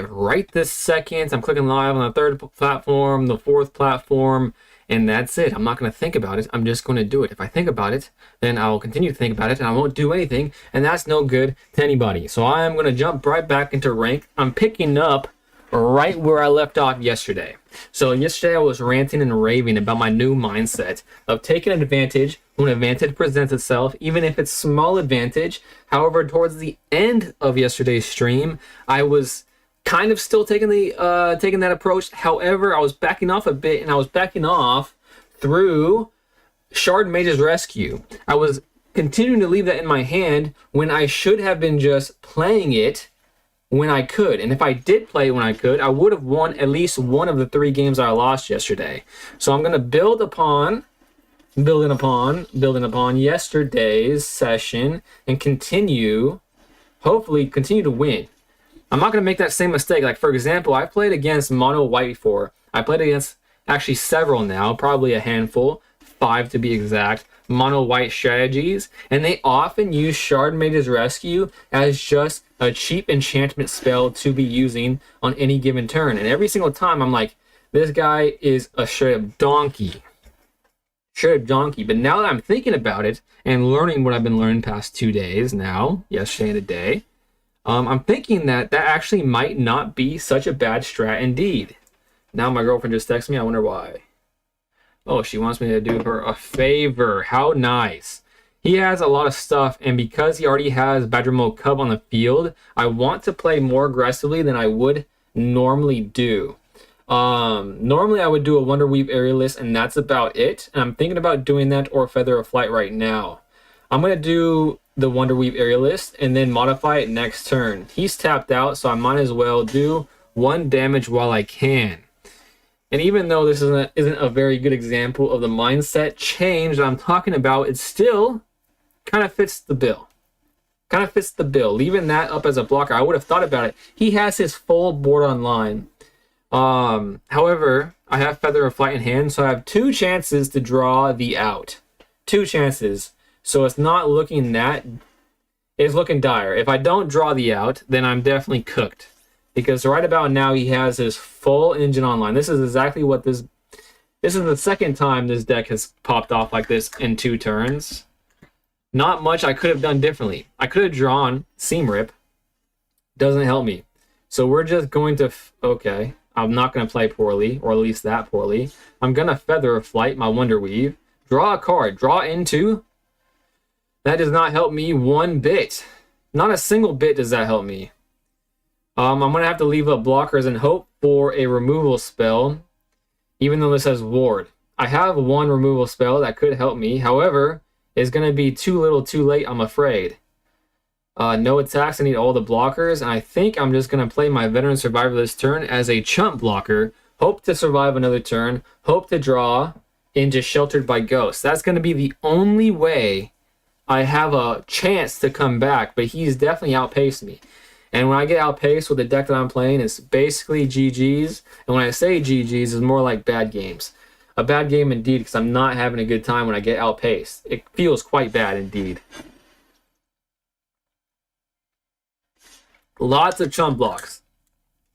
right this second. I'm clicking live on the third platform, the fourth platform, and that's it. I'm not going to think about it. I'm just going to do it. If I think about it, then I'll continue to think about it, and I won't do anything, and that's no good to anybody. So I'm going to jump right back into rank. I'm picking up right where I left off yesterday. So yesterday I was ranting and raving about my new mindset of taking advantage when advantage presents itself, even if it's small advantage. However, towards the end of yesterday's stream, I was kind of still taking that approach. However, I was backing off a bit, and I was backing off through Shard Mage's Rescue. I was continuing to leave that in my hand when I should have been just playing it when I could. And if I did play it when I could, I would have won at least one of the 3 games I lost yesterday. So I'm going to building upon yesterday's session and hopefully continue to win. I'm not going to make that same mistake. Like, for example, I played against Mono White before. I played against actually several now, probably a handful, 5 to be exact, Mono White strategies, and they often use Shard Mage's Rescue as just a cheap enchantment spell to be using on any given turn. And every single time I'm like, this guy is a straight up donkey. But now that I'm thinking about it and learning what I've been learning past 2 days now, yesterday and today, I'm thinking that actually might not be such a bad strat indeed. Now my girlfriend just texted me. I wonder why. Oh, she wants me to do her a favor. How nice. He has a lot of stuff, and because he already has Badgermo Cub on the field, I want to play more aggressively than I would normally do. Normally I would do a Wonder Weave Aerialist, and that's about it. And I'm thinking about doing that or Feather of Flight right now. I'm going to do the Wonder Weave Aerialist and then modify it next turn. He's tapped out, so I might as well do 1 damage while I can. And even though this isn't a very good example of the mindset change that I'm talking about, it still kind of fits the bill. Leaving that up as a blocker, I would have thought about it. He has his full board online. However, I have Feather of Flight in hand, so I have 2 chances to draw the out. 2 chances. So it's not looking it's looking dire. If I don't draw the out, then I'm definitely cooked. Because right about now, he has his full engine online. This is exactly what this is the second time this deck has popped off like this in 2 turns. Not much I could have done differently. I could have drawn Seam Rip. Doesn't help me. So we're just going to, okay, I'm not going to play poorly, or at least that poorly. I'm going to Feather of Flight, my Wonder Weave. Draw a card. Draw into. That does not help me one bit. Not a single bit does that help me. I'm going to have to leave up blockers and hope for a removal spell, even though this has Ward. I have 1 removal spell that could help me. However, it's going to be too little too late, I'm afraid. No attacks, I need all the blockers, and I think I'm just going to play my Veteran Survivor this turn as a chump blocker, hope to survive another turn, hope to draw into Sheltered by Ghosts. That's going to be the only way I have a chance to come back, but he's definitely outpaced me. And when I get outpaced with the deck that I'm playing, it's basically GG's. And when I say GG's, it's more like bad games. A bad game indeed, because I'm not having a good time when I get outpaced. It feels quite bad indeed. Lots of chump blocks.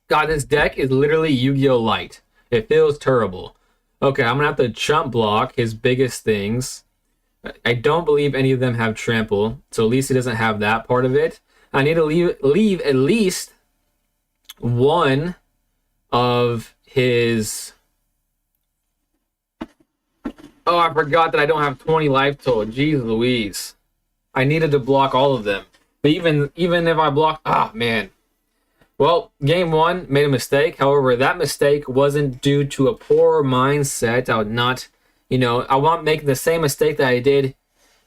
God, this deck is literally Yu-Gi-Oh! Light. It feels terrible. Okay, I'm going to have to chump block his biggest things. I don't believe any of them have trample, so at least he doesn't have that part of it. I need to leave at least 1 of his... Oh, I forgot that I don't have 20 life total. Jeez Louise. I needed to block all of them. But even if I blocked... Ah, man. Well, game 1, made a mistake. However, that mistake wasn't due to a poor mindset. I would not... I won't make the same mistake that I did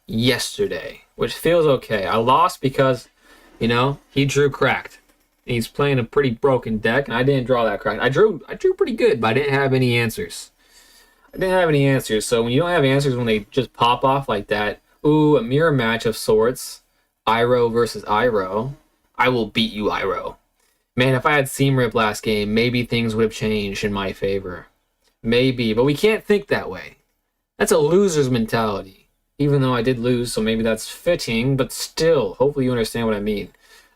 yesterday, which feels okay. I lost because... he drew cracked. He's playing a pretty broken deck, and I didn't draw that cracked. I drew pretty good, but I didn't have any answers. So when you don't have answers, when they just pop off like that, ooh, a mirror match of sorts, Iroh versus Iroh, I will beat you, Iroh. Man, if I had Seam Rip last game, maybe things would have changed in my favor. Maybe, but we can't think that way. That's a loser's mentality. Even though I did lose, so maybe that's fitting, but still, hopefully you understand what I mean.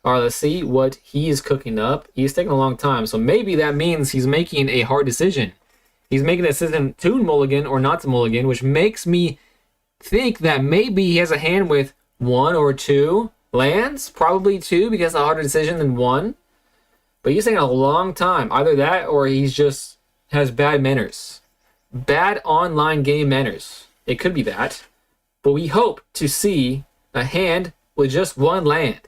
All right, let's see what he's cooking up. He's taking a long time, so maybe that means he's making a hard decision. He's making a decision to mulligan or not to mulligan, which makes me think that maybe he has a hand with 1 or 2 lands. Probably 2 because it's a harder decision than 1. But he's taking a long time. Either that or he's just has bad manners. Bad online game manners. It could be that. But we hope to see a hand with just 1 land.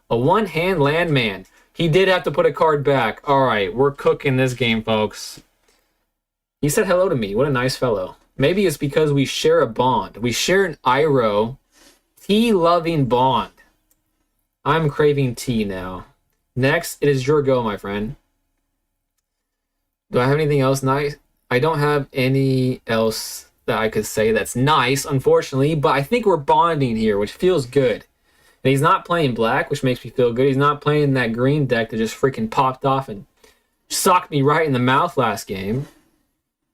A 1-hand land man. He did have to put a card back. All right, we're cooking this game, folks. He said hello to me. What a nice fellow. Maybe it's because we share a bond. We share an Iro tea-loving bond. I'm craving tea now. Next, it is your go, my friend. Do I have anything else nice? I don't have any else that I could say that's nice, unfortunately, but I think we're bonding here, which feels good. And he's not playing black, which makes me feel good. He's not playing that green deck that just freaking popped off and socked me right in the mouth last game.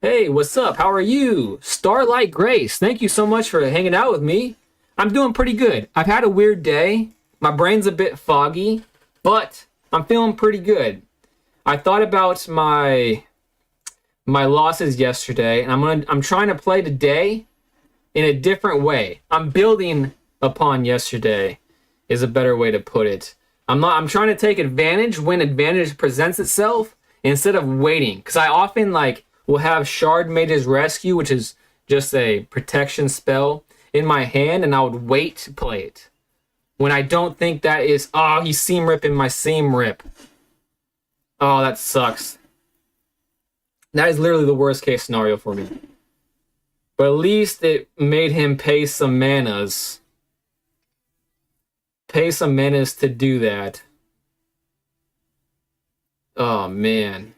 Hey, what's up? How are you? Starlight Grace, thank you so much for hanging out with me. I'm doing pretty good. I've had a weird day. My brain's a bit foggy, but I'm feeling pretty good. I thought about my losses yesterday, and I'm trying to play today in a different way. I'm building upon yesterday is a better way to put it. I'm trying to take advantage when advantage presents itself instead of waiting, because I often will have Shard Mage's Rescue, which is just a protection spell, in my hand, and I would wait to play it when I don't think that is. Oh, he's seam ripping my seam rip. Oh, that sucks. That is literally the worst case scenario for me. But at least it made him pay some manas. Pay some manas to do that. Oh, man.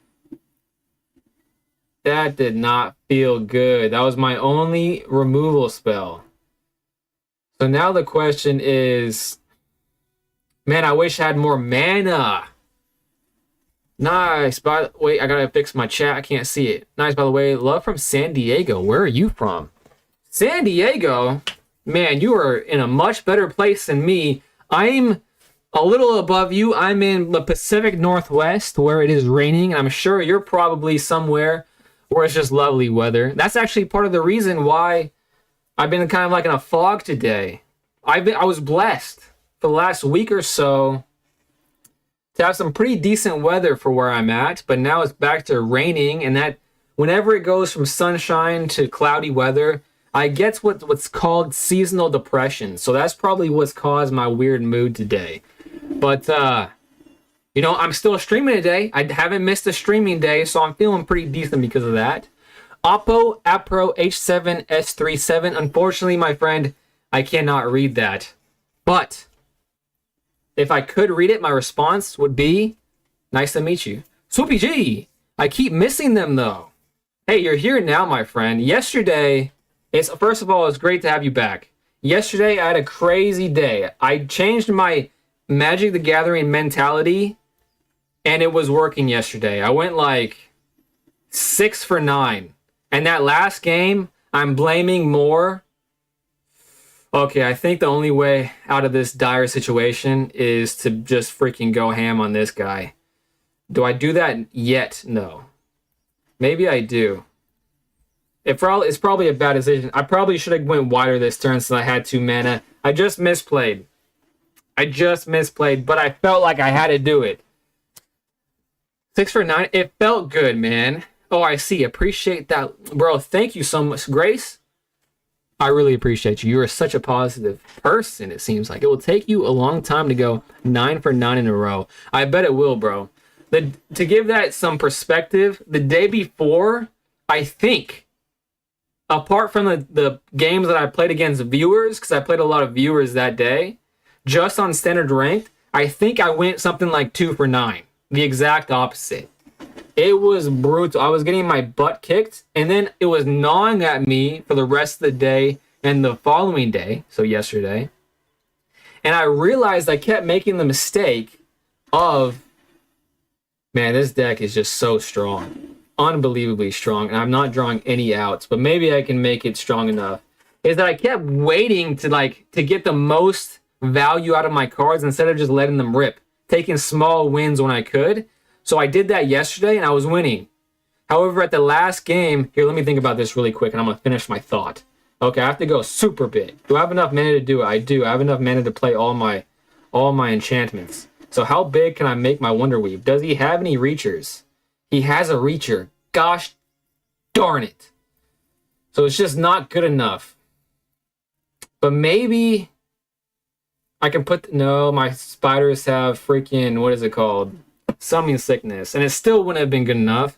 That did not feel good. That was my only removal spell. So now the question is, man, I wish I had more mana. Nice. Wait, I gotta fix my chat. I can't see it. Nice, by the way. Love from San Diego. Where are you from? San Diego? Man, you are in a much better place than me. I'm a little above you. I'm in the Pacific Northwest where it is raining. And I'm sure you're probably somewhere where it's just lovely weather. That's actually part of the reason why I've been kind of like in a fog today. I was blessed for the last week or so to have some pretty decent weather for where I'm at, but now it's back to raining, and that whenever it goes from sunshine to cloudy weather, I get what's called seasonal depression. So that's probably what's caused my weird mood today. But I'm still streaming today. I haven't missed a streaming day, so I'm feeling pretty decent because of that. Oppo Apro H7S37. Unfortunately, my friend, I cannot read that. But if I could read it, my response would be, nice to meet you. Swoopy G! I keep missing them, though. Hey, you're here now, my friend. Yesterday, first of all, it's great to have you back. Yesterday, I had a crazy day. I changed my Magic the Gathering mentality, and it was working yesterday. I went 6 for 9. And that last game, I'm blaming more. Okay, I think the only way out of this dire situation is to just freaking go ham on this guy. Do I do that yet? No. Maybe I do. It's probably a bad decision. I probably should have went wider this turn since I had 2 mana. I just misplayed, but I felt like I had to do it. 6 for 9. It felt good, man. Oh, I see. Appreciate that. Bro, thank you so much. Grace, I really appreciate you. You are such a positive person, it seems like. It will take you a long time to go 9 for 9 in a row. I bet it will, bro. To give that some perspective, the day before, I think, apart from the games that I played against viewers, because I played a lot of viewers that day, just on standard ranked, I think I went something like 2 for 9. The exact opposite. It was brutal. I was getting my butt kicked, and then it was gnawing at me for the rest of the day and the following day, so yesterday. And I realized I kept making the mistake of, man, this deck is just so strong. Unbelievably strong, and I'm not drawing any outs, but maybe I can make it strong enough. Is that I kept waiting to get the most value out of my cards instead of just letting them rip, taking small wins when I could. So I did that yesterday and I was winning. However, at the last game, here, let me think about this really quick and I'm going to finish my thought. Okay, I have to go super big. Do I have enough mana to do it? I do. I have enough mana to play all my enchantments. So how big can I make my Wonder Weave? Does he have any reachers? He has a reacher. Gosh darn it. So it's just not good enough. But maybe I can put... No, my spiders have freaking... What is it called? Summoning Sickness. And it still wouldn't have been good enough.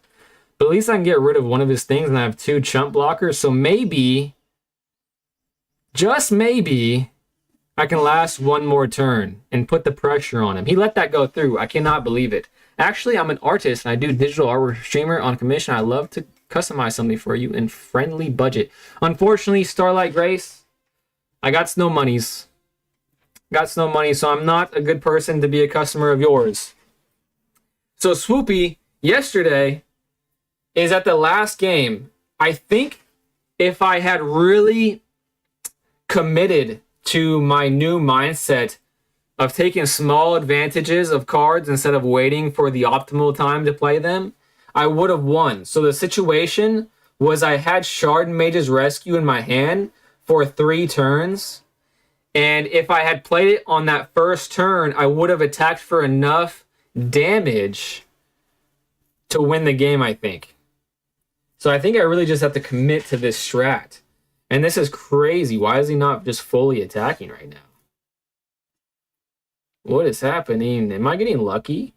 But at least I can get rid of one of his things and I have 2 chump blockers. So maybe... Just maybe... I can last one more turn and put the pressure on him. He let that go through. I cannot believe it. Actually, I'm an artist and I do digital artwork streamer on commission. I love to customize something for you in friendly budget. Unfortunately, Starlight Grace, I got no monies. Got no money, so I'm not a good person to be a customer of yours. So Swoopy, yesterday, is at the last game. I think if I had really committed to my new mindset of taking small advantages of cards instead of waiting for the optimal time to play them, I would have won. So the situation was I had Shard Mage's Rescue in my hand for 3 turns. And if I had played it on that first turn, I would have attacked for enough damage to win the game, I think. So I think I really just have to commit to this strat. And this is crazy. Why is he not just fully attacking right now? What is happening? Am I getting lucky?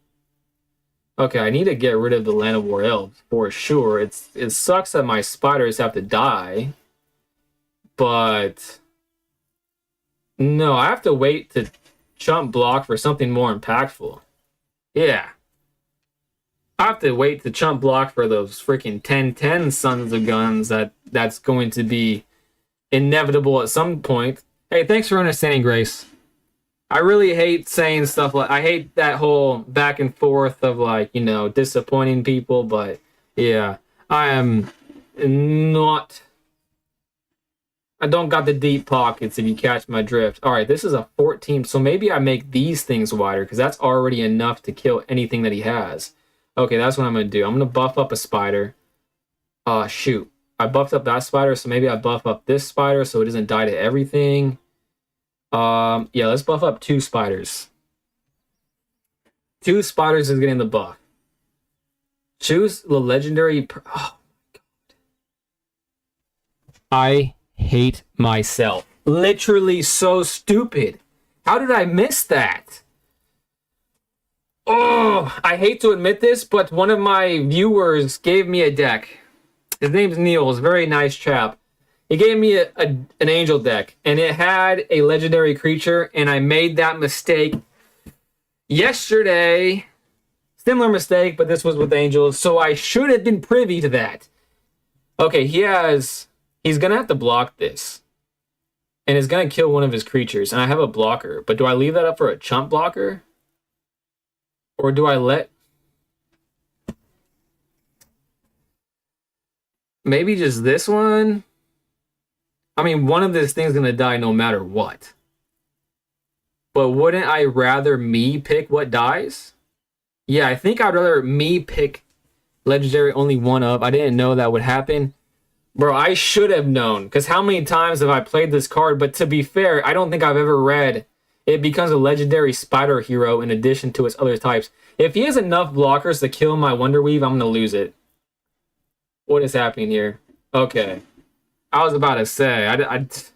Okay, I need to get rid of the Land of War Elves for sure. It sucks that my spiders have to die. But... No, I have to wait to chump block for something more impactful. Yeah. I have to wait to chump block for those freaking 10-10 sons of guns that's going to be inevitable at some point. Hey, thanks for understanding, Grace. I really hate saying stuff like... I hate that whole back and forth of, like, you know, disappointing people, but yeah. I am not... I don't got the deep pockets, if you catch my drift. Alright, this is a 14, so maybe I make these things wider, because that's already enough to kill anything that he has. Okay, that's what I'm going to do. I'm going to buff up a spider. Shoot. I buffed up that spider, so maybe I buff up this spider so it doesn't die to everything. Yeah, let's buff up 2 spiders. 2 spiders is getting the buff. Choose the legendary... Oh, my God. I hate myself. Literally so stupid. How did I miss that? Oh, I hate to admit this, but one of my viewers gave me a deck. His name's Neil. He's a very nice chap. He gave me an angel deck, and it had a legendary creature, and I made that mistake yesterday. Similar mistake, but this was with angels, so I should have been privy to that. Okay, he's going to have to block this, and it's going to kill one of his creatures, and I have a blocker, but do I leave that up for a chump blocker? Or do I let... Maybe just this one? I mean, one of these things is going to die no matter what. But wouldn't I rather me pick what dies? Yeah, I think I'd rather me pick legendary only one of. I didn't know that would happen. Bro, I should have known. Because how many times have I played this card? But to be fair, I don't think I've ever read it becomes a legendary spider hero in addition to its other types. If he has enough blockers to kill my Wonder Weave, I'm going to lose it. What is happening here? Okay. I was about to say, I didn't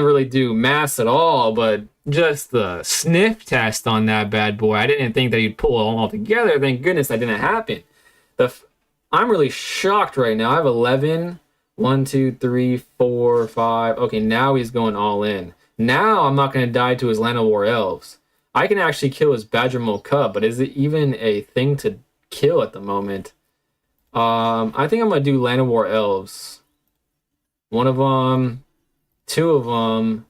really do maths at all, but just the sniff test on that bad boy, I didn't think that he'd pull it all together. Thank goodness that didn't happen. I'm really shocked right now. I have 11. 1, 2, 3, 4, 5. Okay, now he's going all in. Now I'm not going to die to his Land of War Elves. I can actually kill his Badgermole Cub, but is it even a thing to kill at the moment? I think I'm going to do Land of War Elves. One of them, 2 of them.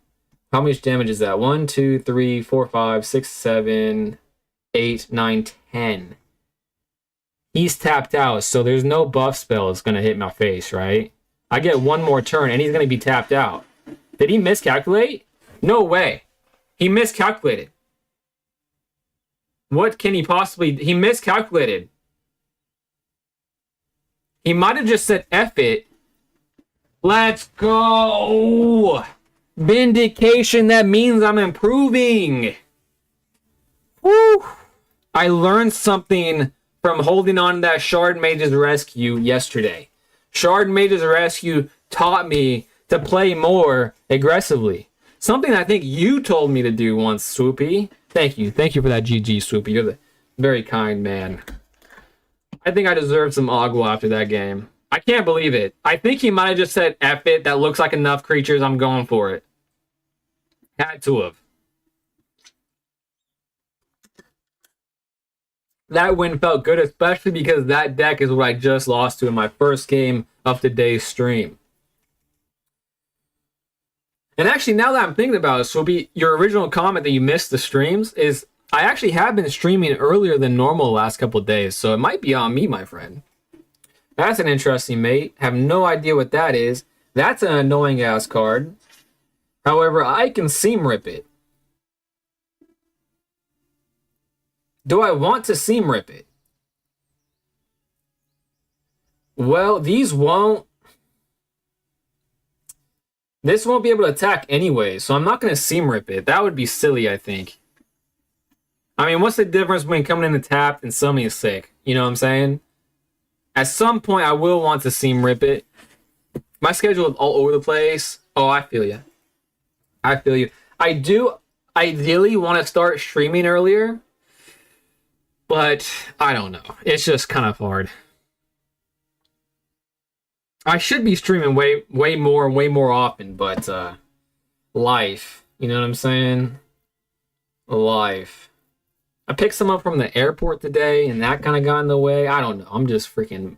How much damage is that? 1, 2, 3, 4, 5, 6, 7, 8, 9, 10. He's tapped out, so there's no buff spell that's going to hit my face, right? I get one more turn, and he's going to be tapped out. Did he miscalculate? No way. He miscalculated. What can he possibly... He miscalculated. He might have just said F it. Let's go! Vindication, that means I'm improving. Woo! I learned something from holding on to that Shard Mage's Rescue yesterday. Shard Mage's Rescue taught me to play more aggressively. Something I think you told me to do once, Swoopy. Thank you. Thank you for that, GG, Swoopy. You're the very kind man. I think I deserved some Agua after that game. I can't believe it. I think he might have just said, F it, that looks like enough creatures, I'm going for it. Had to have. That win felt good, especially because that deck is what I just lost to in my first game of today's stream. And actually, now that I'm thinking about it, Swoopy, your original comment that you missed the streams is I actually have been streaming earlier than normal the last couple of days, so it might be on me, my friend. That's an interesting mate. Have no idea what that is. That's an annoying ass card. However, I can seam rip it. Do I want to seam rip it? Well, these won't. This won't be able to attack anyway, so I'm not going to seam rip it. That would be silly, I think. I mean, what's the difference between coming in and tapped and summoning sick? You know what I'm saying? At some point, I will want to seam rip it. My schedule is all over the place. Oh, I feel you. I feel you. I do ideally want to start streaming earlier, but I don't know. It's just kind of hard. I should be streaming way more often, but life. You know what I'm saying? Life. I picked some up from the airport today, and that kind of got in the way. I don't know. I'm just freaking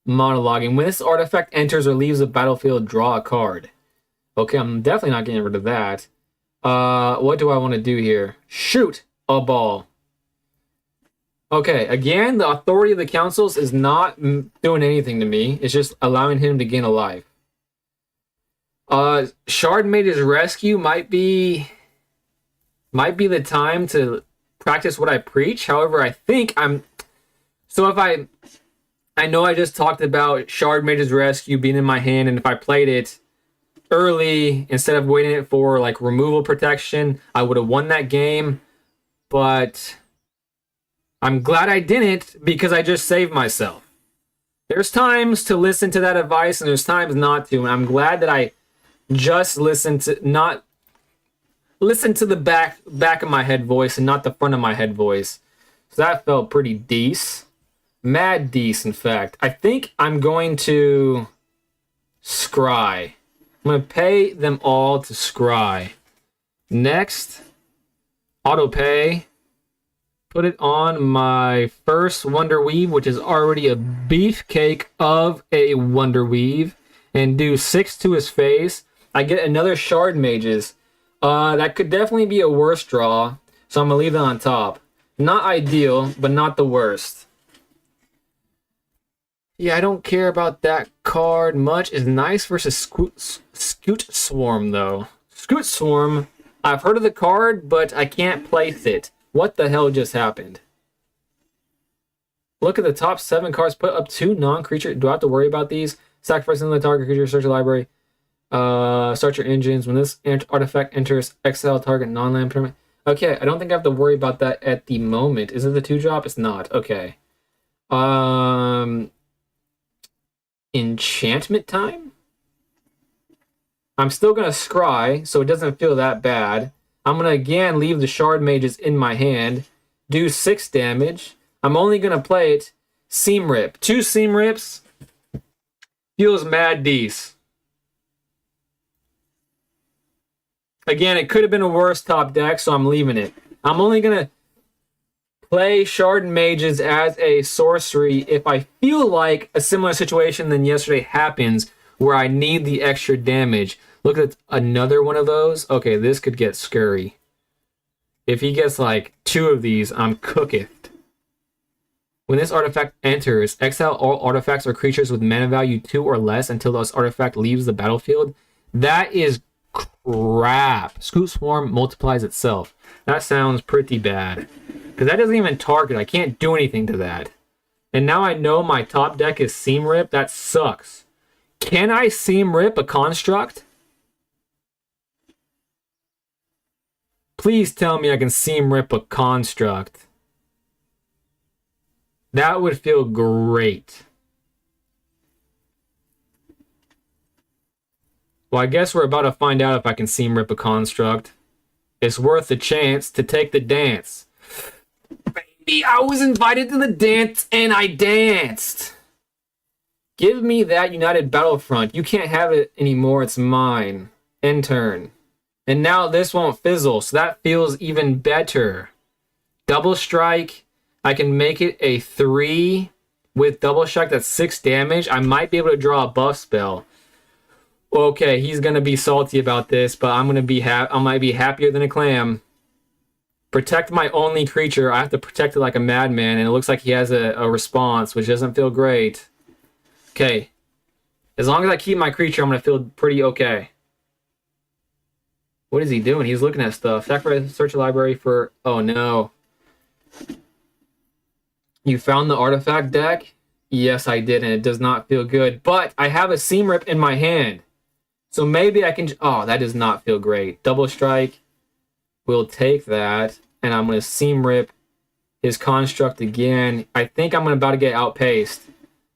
monologuing. When this artifact enters or leaves the battlefield, draw a card. Okay, I'm definitely not getting rid of that. What do I want to do here? Shoot a ball. Okay, again, the authority of the councils is not doing anything to me. It's just allowing him to gain a life. Shard Mage's Rescue might be the time to practice what I preach. However, I think I'm... So if I know I just talked about Shard Mage's Rescue being in my hand, and if I played it early instead of waiting it for like removal protection, I would have won that game. But I'm glad I didn't, because I just saved myself. There's times to listen to that advice and there's times not to, and I'm glad that I just listened to the back of my head voice and not the front of my head voice. So that felt pretty decent. Mad decent, in fact. I think I'm going to scry. I'm going to pay them all to scry. Next, auto pay. Put it on my first Wonder Weave, which is already a beefcake of a Wonder Weave, and do 6 to his face. I get another Shard Mages. That could definitely be a worse draw, so I'm going to leave that on top. Not ideal, but not the worst. Yeah, I don't care about that card much. It's nice versus Scoot Swarm, though. Scoot Swarm, I've heard of the card, but I can't place it. What the hell just happened? Look at the top 7 cards. Put up 2 non-creature. Do I have to worry about these? Sacrifice another target creature. Search your library. Start your engines. When this artifact enters, exile target non-land permanent. Okay, I don't think I have to worry about that at the moment. Is it the 2-drop? It's not. Okay. Enchantment time? I'm still going to scry, so it doesn't feel that bad. I'm going to again leave the Shard Mages in my hand. Do 6 damage. I'm only going to play it Seam Rip. 2 Seam Rips. Feels mad decent. Again, it could have been a worse top deck, so I'm leaving it. I'm only going to play Shard Mages as a sorcery if I feel like a similar situation than yesterday happens, where I need the extra damage. Look at another one of those. Okay, this could get scary. If he gets like 2 of these, I'm cooked. When this artifact enters, exile all artifacts or creatures with mana value 2 or less until this artifact leaves the battlefield. That is crap. Scoot Swarm multiplies itself. That sounds pretty bad. Because that doesn't even target. I can't do anything to that. And now I know my top deck is Seam Rip. That sucks. Can I Seam Rip a construct? Please tell me I can Seam Rip a construct. That would feel great. Well, I guess we're about to find out if I can Seam Rip a construct. It's worth the chance to take the dance. Baby, I was invited to the dance and I danced. Give me that United Battlefront. You can't have it anymore. It's mine. End turn. And now this won't fizzle, so that feels even better. Double Strike. I can make it a 3 with Double Strike. That's 6 damage. I might be able to draw a buff spell. Okay, he's gonna be salty about this, but I might be happier than a clam. Protect my only creature. I have to protect it like a madman, and it looks like he has a response, which doesn't feel great. Okay. As long as I keep my creature, I'm gonna feel pretty okay. What is he doing? He's looking at stuff. Sacrifice, search a library for... Oh, no. You found the artifact deck? Yes, I did, and it does not feel good. But I have a Seam Rip in my hand. So maybe I can... Oh, that does not feel great. Double Strike. We'll take that. And I'm going to Seam Rip his construct again. I think I'm about to get outpaced.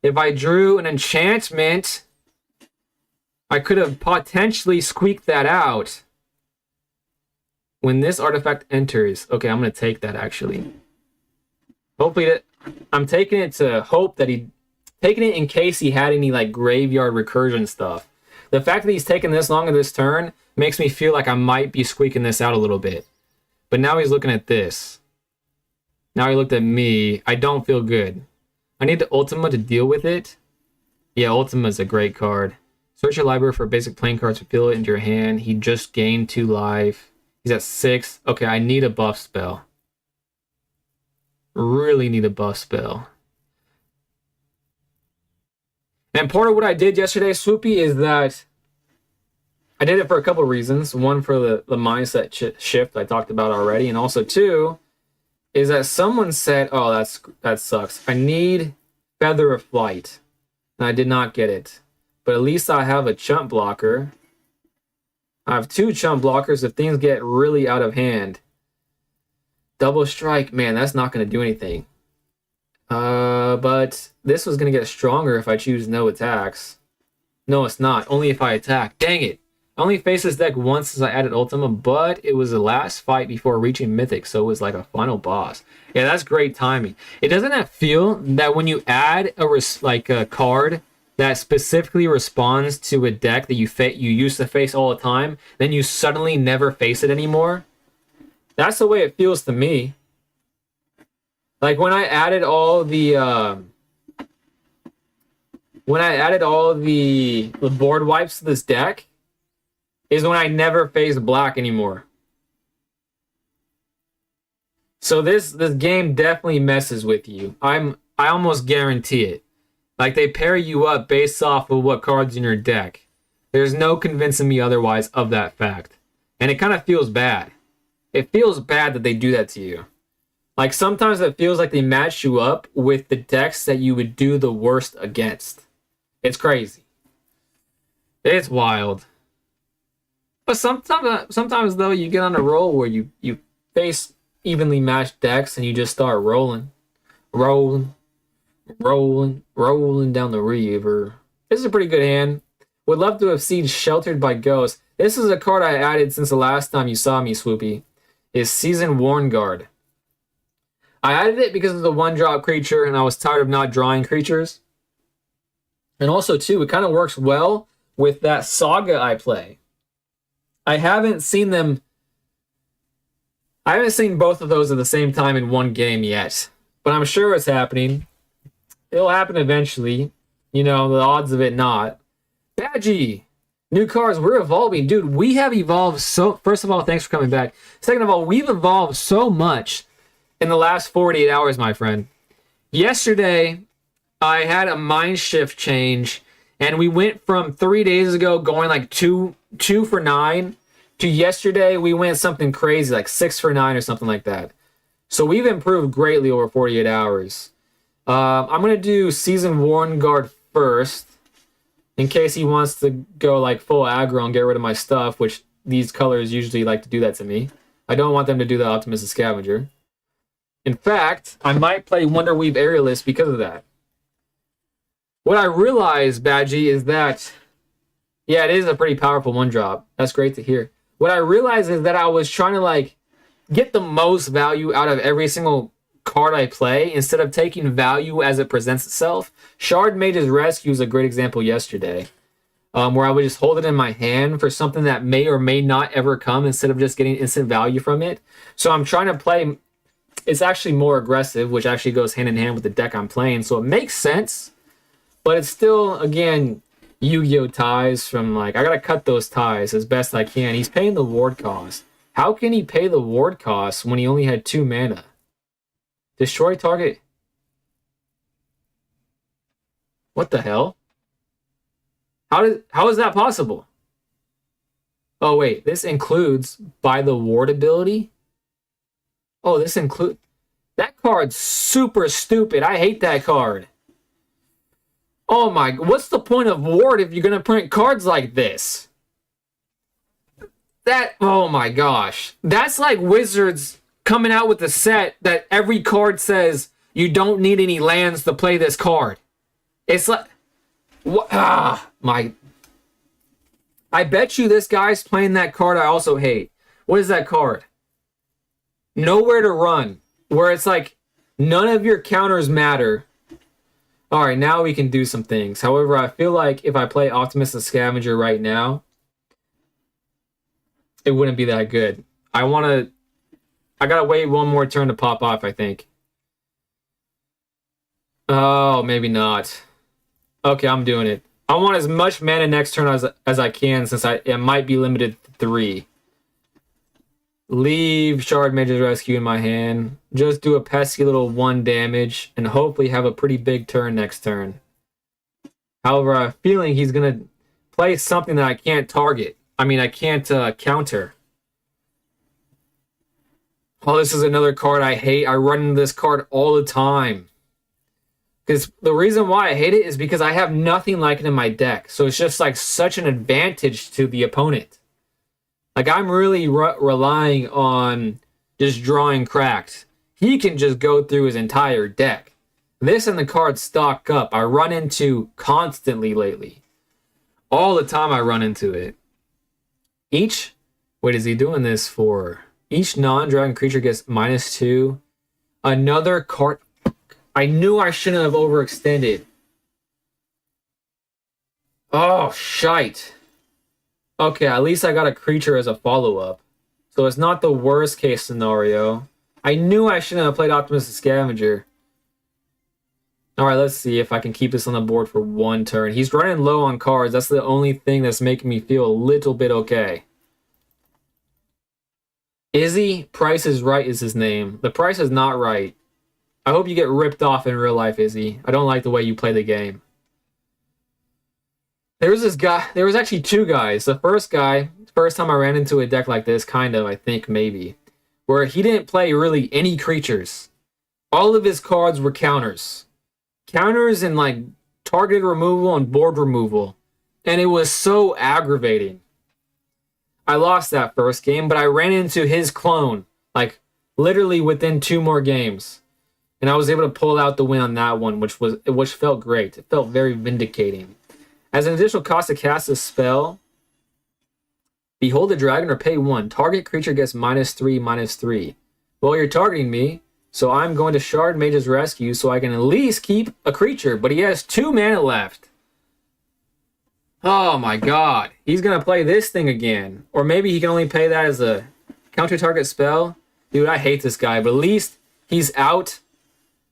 If I drew an enchantment, I could have potentially squeaked that out. When this artifact enters... Okay, I'm going to take that, actually. Hopefully... I'm taking it to hope that he... Taking it in case he had any, like, graveyard recursion stuff. The fact that he's taking this long in this turn makes me feel like I might be squeaking this out a little bit. But now he's looking at this. Now he looked at me. I don't feel good. I need the Ultima to deal with it. Yeah, Ultima is a great card. Search your library for basic playing cards to fill it into your hand. He just gained 2 life. He's at 6. Okay, I need a buff spell. Really need a buff spell. And part of what I did yesterday, Swoopy, is that I did it for a couple of reasons. One, for the mindset shift I talked about already. And also, 2, is that someone said, oh, that sucks. I need Feather of Flight. And I did not get it. But at least I have a chump blocker. I have 2 chump blockers if things get really out of hand. Double Strike, man, that's not going to do anything. But this was going to get stronger if I choose no attacks. No, it's not. Only if I attack. Dang it. I only faced this deck once since I added Ultima, but it was the last fight before reaching Mythic, so it was like a final boss. Yeah, that's great timing. It doesn't that feel that when you add a card that specifically responds to a deck that you used to face all the time, then you suddenly never face it anymore? That's the way it feels to me. Like when I added all the board wipes to this deck is when I never face black anymore. So this game definitely messes with you. I almost guarantee it. Like they pair you up based off of what cards in your deck. There's no convincing me otherwise of that fact. And it kind of feels bad. It feels bad that they do that to you. Like sometimes it feels like they match you up with the decks that you would do the worst against. It's crazy. It's wild. But sometimes though, you get on a roll where you face evenly matched decks and you just start rolling down the river. This is a pretty good hand. Would love to have seen Sheltered by Ghosts. This is a card I added since the last time you saw me, Swoopy. Is Season Worn Guard. I added it because of the 1-drop creature and I was tired of not drawing creatures. And also too, it kind of works well with that Saga I play. I haven't seen both of those at the same time in one game yet. But I'm sure it's happening. It'll happen eventually. You know, the odds of it not. Badgie! New cards, we're evolving. Dude, we have evolved so... First of all, thanks for coming back. Second of all, we've evolved so much in the last 48 hours, my friend. Yesterday, I had a mind shift change, and we went from 3 days ago going like 2 2 for 9 to yesterday we went something crazy like 6 for 9 or something like that. So we've improved greatly over 48 hours. I'm going to do Season Worn Guard first in case he wants to go like full aggro and get rid of my stuff, which these colors usually like to do that to me. I don't want them to do the Optimistic Scavenger. In fact, I might play Wonderweave Aerialist because of that. What I realized, Badgie, is that, yeah, it is a pretty powerful one drop. That's great to hear. What I realized is that I was trying to like get the most value out of every single card I play instead of taking value as it presents itself. Shard Mage's Rescue is a great example yesterday, where I would just hold it in my hand for something that may or may not ever come instead of just getting instant value from it. So I'm trying to play, it's actually more aggressive, which actually goes hand in hand with the deck I'm playing. So it makes sense, but it's still, again, Yu-Gi-Oh! Ties from like, I gotta cut those ties as best I can. He's paying the ward cost. How can he pay the ward cost when he only had 2 mana? Destroy target. What the hell? How is that possible? Oh wait, this includes by the ward ability? Oh, this include that card's super stupid. I hate that card. Oh my, what's the point of ward if you're gonna print cards like this? That, oh my gosh. That's like Wizards coming out with a set that every card says you don't need any lands to play this card. It's like, what? I bet you this guy's playing that card I also hate. What is that card? Nowhere to Run, where it's like none of your counters matter. All right, now we can do some things. However, I feel like if I play Optimistic Scavenger right now, it wouldn't be that good. I gotta wait one more turn to pop off, I think. Oh, maybe not. Okay, I'm doing it. I want as much mana next turn as I can, since it might be limited to 3. Leave Shard Mage's Rescue in my hand. Just do a pesky little 1 damage, and hopefully have a pretty big turn next turn. However, I have a feeling he's gonna play something that I can't target. I mean, I can't counter. Oh, this is another card I hate. I run into this card all the time. Because the reason why I hate it is because I have nothing like it in my deck. So it's just like such an advantage to the opponent. Like, I'm really relying on just drawing cracked. He can just go through his entire deck. This and the card Stock Up, I run into constantly lately. All the time I run into it. What is he doing this for? Each non-dragon creature gets -2. Another card. I knew I shouldn't have overextended. Oh, shite. Okay, at least I got a creature as a follow-up. So it's not the worst case scenario. I knew I shouldn't have played Optimistic Scavenger. Alright, let's see if I can keep this on the board for 1 turn. He's running low on cards. That's the only thing that's making me feel a little bit okay. Izzy, Price is Right is his name. The price is not right. I hope you get ripped off in real life, Izzy. I don't like the way you play the game. There was this guy. There was actually 2 guys. The first guy, first time I ran into a deck like this, kind of, I think, maybe, where he didn't play really any creatures. All of his cards were counters. Counters and, like, targeted removal and board removal. And it was so aggravating. I lost that first game, but I ran into his clone, like, literally within 2 more games. And I was able to pull out the win on that one, which felt great. It felt very vindicating. As an additional cost to cast a spell, Behold the Dragon or pay 1. Target creature gets -3/-3. Well, you're targeting me, so I'm going to Shard Mage's Rescue so I can at least keep a creature, but he has 2 mana left. Oh my god. He's going to play this thing again. Or maybe he can only pay that as a counter target spell. Dude, I hate this guy, but at least he's out.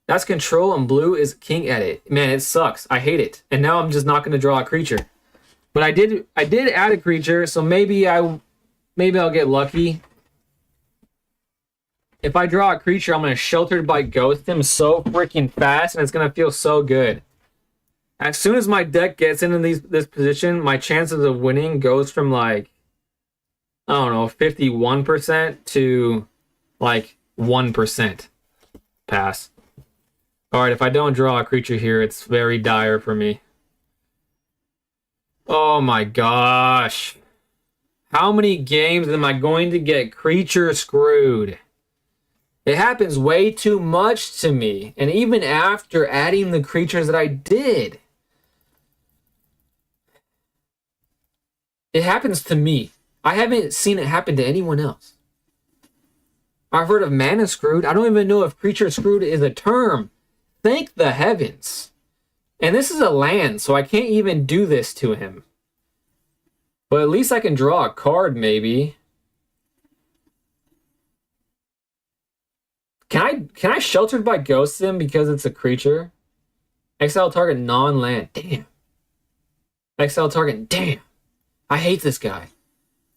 That's control, and blue is king edit. Man, it sucks. I hate it. And now I'm just not going to draw a creature. But I did add a creature, so maybe I'll get lucky. If I draw a creature, I'm going to Sheltered by Ghost him so freaking fast, and it's going to feel so good. As soon as my deck gets into this position, my chances of winning goes from like, I don't know, 51% to like 1%. Pass. All right, if I don't draw a creature here, it's very dire for me. Oh my gosh. How many games am I going to get creature screwed? It happens way too much to me. And even after adding the creatures that I did, it happens to me. I haven't seen it happen to anyone else. I've heard of mana screwed. I don't even know if creature screwed is a term. Thank the heavens. And this is a land, so I can't even do this to him. But at least I can draw a card, maybe. Can I Sheltered by Ghost him because it's a creature? Exile target non-land. Damn. Exile target. Damn. I hate this guy.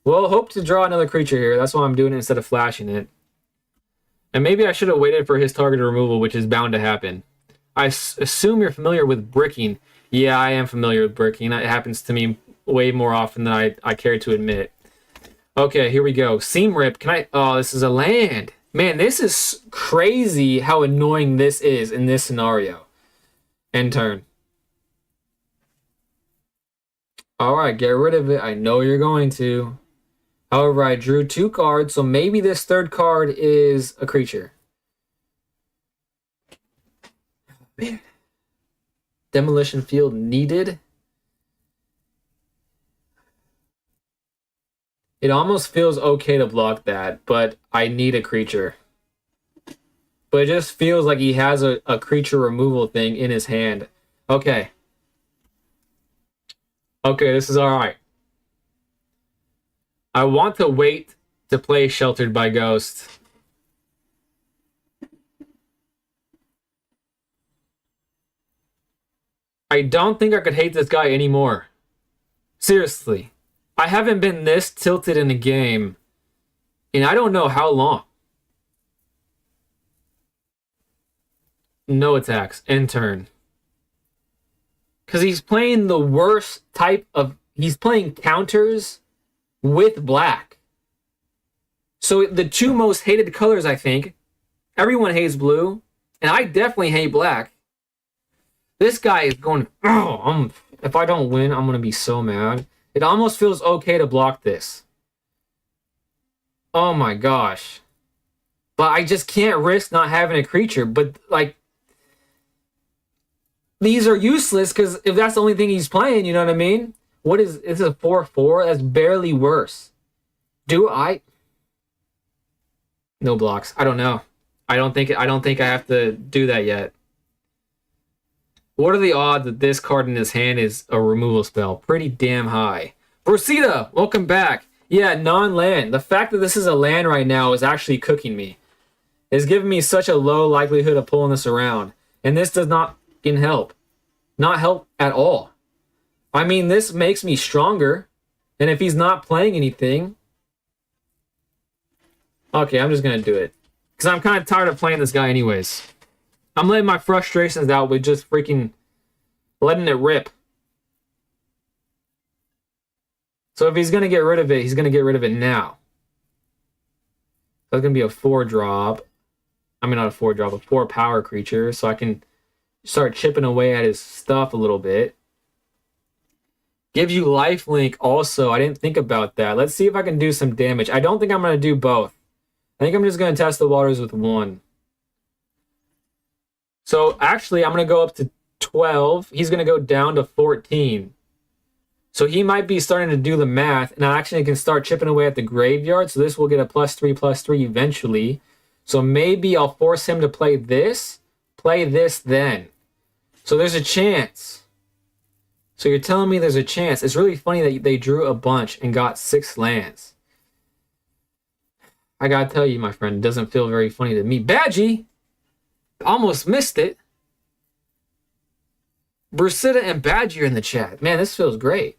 Well, hope to draw another creature here. That's why I'm doing it instead of flashing it. And maybe I should have waited for his targeted removal, which is bound to happen. I assume you're familiar with bricking. Yeah, I am familiar with bricking. It happens to me way more often than I care to admit. Okay, here we go. Seam Rip. Can I... Oh, this is a land. Man, this is crazy how annoying this is in this scenario. End turn. Alright, get rid of it. I know you're going to. However, I drew 2 cards, so maybe this third card is a creature. Man. Demolition Field needed. It almost feels okay to block that, but I need a creature. But it just feels like he has a creature removal thing in his hand. Okay. Okay, this is alright. I want to wait to play Sheltered by Ghost. I don't think I could hate this guy anymore. Seriously. I haven't been this tilted in a game in I don't know how long. No attacks. End turn. Because he's playing the worst type of... He's playing counters with black. So the 2 most hated colors, I think. Everyone hates blue. And I definitely hate black. This guy is going... Oh, if I don't win, I'm going to be so mad. It almost feels okay to block this. Oh my gosh. But I just can't risk not having a creature. But, like... These are useless because if that's the only thing he's playing, you know what I mean? What is... It's a 4/4? That's barely worse. Do I... No blocks. I don't know. I don't think I have to do that yet. What are the odds that this card in his hand is a removal spell? Pretty damn high. Brosita, welcome back. Yeah, non-land. The fact that this is a land right now is actually cooking me. It's giving me such a low likelihood of pulling this around. And this does not help. Not help at all. I mean, this makes me stronger. And if he's not playing anything... Okay, I'm just going to do it. Because I'm kind of tired of playing this guy anyways. I'm letting my frustrations out with just freaking letting it rip. So if he's going to get rid of it, he's going to get rid of it now. That's going to be a 4-drop. I mean, not a 4-drop, a 4-power creature. So I can start chipping away at his stuff a little bit. Gives you lifelink also. I didn't think about that. Let's see if I can do some damage. I don't think I'm going to do both. I think I'm just going to test the waters with 1. So actually, I'm going to go up to 12. He's going to go down to 14. So he might be starting to do the math. And I actually can start chipping away at the graveyard. So this will get a +3/+3 eventually. So maybe I'll force him to play this then. So there's a chance. So you're telling me there's a chance. It's really funny that they drew a bunch and got 6 lands. I gotta tell you, my friend, it doesn't feel very funny to me. Badgie! Almost missed it. Brusita and Badgie are in the chat. Man, this feels great.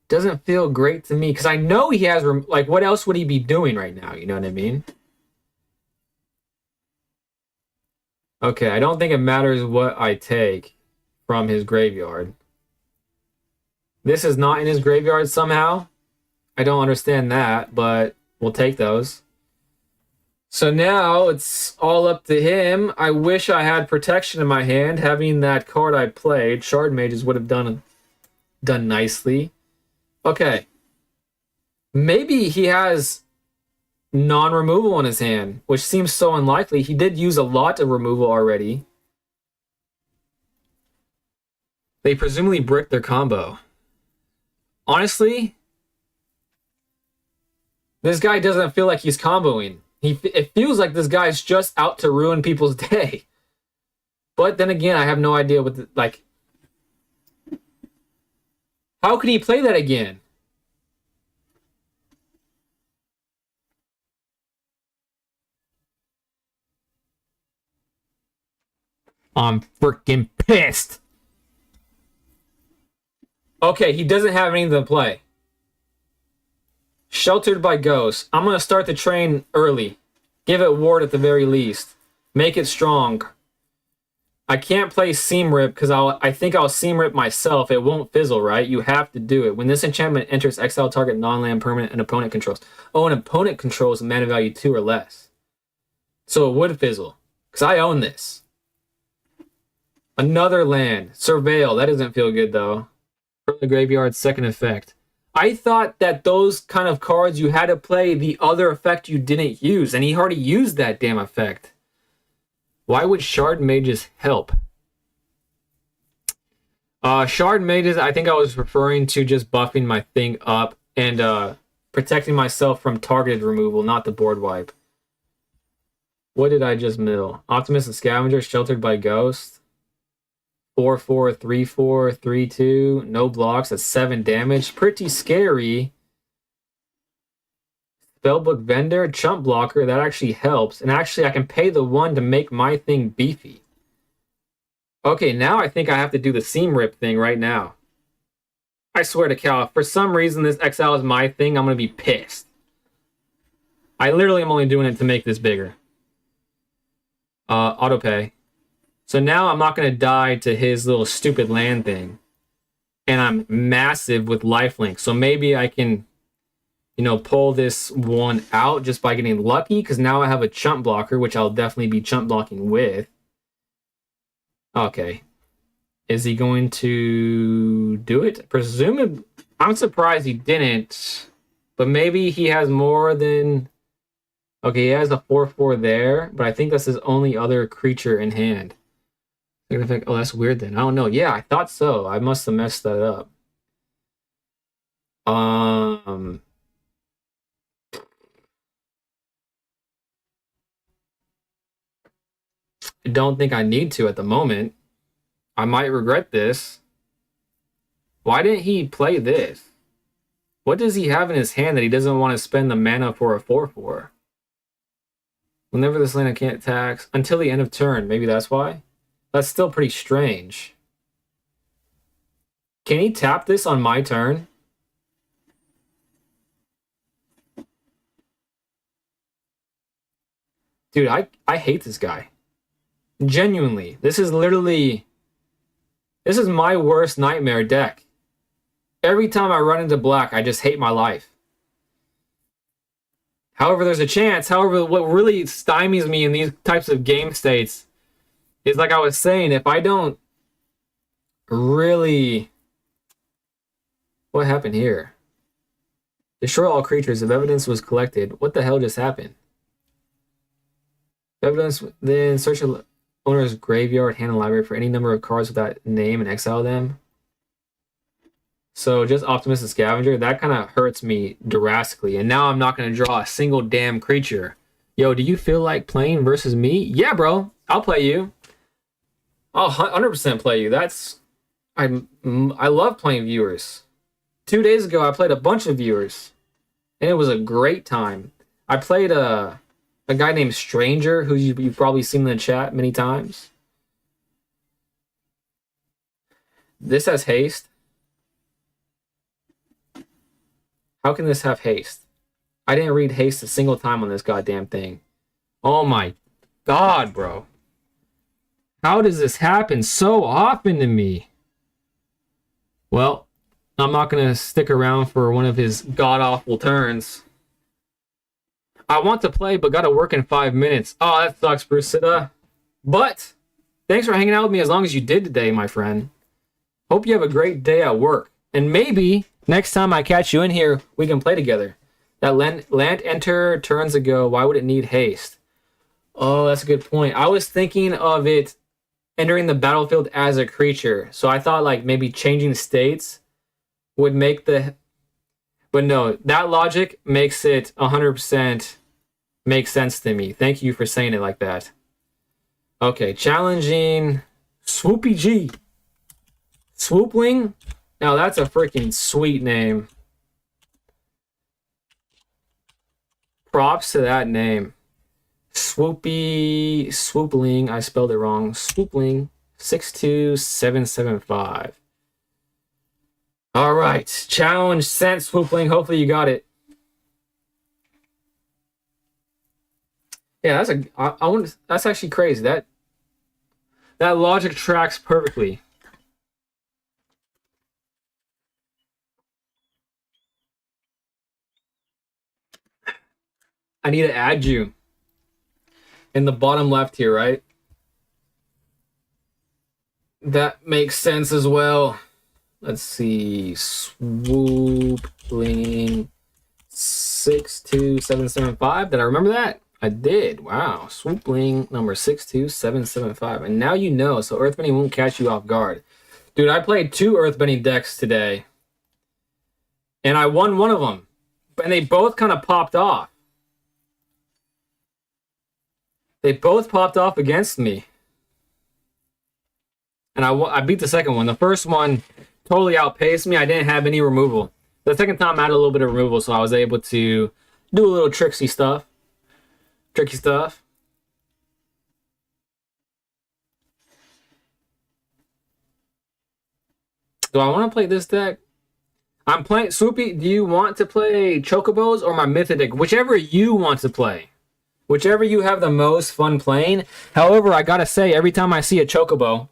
Doesn't feel great to me, because I know he has... Like, what else would he be doing right now? You know what I mean? Okay, I don't think it matters what I take from his graveyard. This is not in his graveyard somehow. I don't understand that, but we'll take those. So now it's all up to him. I wish I had protection in my hand. Having that card I played, Shard Mages would have done nicely. Okay. Maybe he has non-removal in his hand, which seems so unlikely. He did use a lot of removal already. They presumably bricked their combo. Honestly, this guy doesn't feel like he's comboing. It feels like this guy's just out to ruin people's day. But then again, I have no idea what how could he play that again? I'm freaking pissed. Okay, he doesn't have anything to play. Sheltered by Ghosts. I'm going to start the train early. Give it ward at the very least. Make it strong. I can't play Seam Rip because I think I'll Seam Rip myself. It won't fizzle, right? You have to do it. When this enchantment enters, exile target non-land permanent an opponent controls. Oh, an opponent controls a mana value 2 or less. So it would fizzle. Because I own this. Another land. Surveil. That doesn't feel good, though. From the graveyard, second effect. I thought that those kind of cards you had to play the other effect you didn't use, and he already used that damn effect. Why would Shard Mages help? Shard Mages, I think I was referring to just buffing my thing up and protecting myself from targeted removal, not the board wipe. What did I just mill? Optimus and Scavenger, Sheltered by Ghost. 4/4, 3/4, 3/2, no blocks at 7 damage. Pretty scary. Spellbook Vendor, Chump Blocker, that actually helps. And actually, I can pay the 1 to make my thing beefy. Okay, now I think I have to do the Seam Rip thing right now. I swear to Cal, if for some reason this exile is my thing, I'm going to be pissed. I literally am only doing it to make this bigger. Autopay. So now I'm not going to die to his little stupid land thing. And I'm massive with lifelink. So maybe I can, pull this one out just by getting lucky. Because now I have a chump blocker, which I'll definitely be chump blocking with. Okay. Is he going to do it? Presumably. I'm surprised he didn't. But maybe he has more than... Okay, he has a 4/4 there. But I think that's his only other creature in hand. Oh, that's weird then. I don't know. Yeah, I thought so. I must have messed that up. I don't think I need to at the moment. I might regret this. Why didn't he play this? What does he have in his hand that he doesn't want to spend the mana for a 4/4? Whenever this land I can't tax until the end of turn. Maybe that's why. That's still pretty strange. Can he tap this on my turn? Dude, I hate this guy. Genuinely. This is my worst nightmare deck. Every time I run into black, I just hate my life. However, there's a chance. However, what really stymies me in these types of game states is, like I was saying, if I don't really... What happened here? Destroy all creatures. If evidence was collected, what the hell just happened? Evidence, then search the owner's graveyard, hand, and library for any number of cards with that name and exile them. So just Optimus and Scavenger, that kind of hurts me drastically. And now I'm not going to draw a single damn creature. Yo, do you feel like playing versus me? Yeah, bro. I'll play you. I'll 100% play you. I love playing viewers. 2 days ago, I played a bunch of viewers. And it was a great time. I played a guy named Stranger, who you've probably seen in the chat many times. This has haste. How can this have haste? I didn't read haste a single time on this goddamn thing. Oh my god, bro. How does this happen so often to me? Well, I'm not going to stick around for one of his god-awful turns. I want to play, but got to work in 5 minutes. Oh, that sucks, Brusita. But thanks for hanging out with me as long as you did today, my friend. Hope you have a great day at work. And maybe next time I catch you in here, we can play together. That land enter turns ago. Why would it need haste? Oh, that's a good point. I was thinking of it entering the battlefield as a creature. So I thought like maybe changing states would make the... But no, that logic makes it 100% make sense to me. Thank you for saying it like that. Okay, challenging Swoopy G. Swoopling? Now that's a freaking sweet name. Props to that name. Swoopling, I spelled it wrong. Swoopling 62775. All right, challenge sent, Swoopling. Hopefully you got it. Yeah, that's actually crazy. That logic tracks perfectly. I need to add you in the bottom left here, right? That makes sense as well. Let's see. Swoopling 62775. Did I remember that? I did. Wow. Swoopling number 62775. And now you know, so Earthbending won't catch you off guard. Dude, I played 2 Earthbending decks today. And I won one of them. And they both kind of popped off. They both popped off against me. And I beat the second one. The first one totally outpaced me. I didn't have any removal. The second time I had a little bit of removal, so I was able to do a little tricky stuff. Do I want to play this deck? I'm playing... Swoopy, do you want to play Chocobos or my Mythic deck? Whichever you want to play. Whichever you have the most fun playing. However, I gotta say, every time I see a Chocobo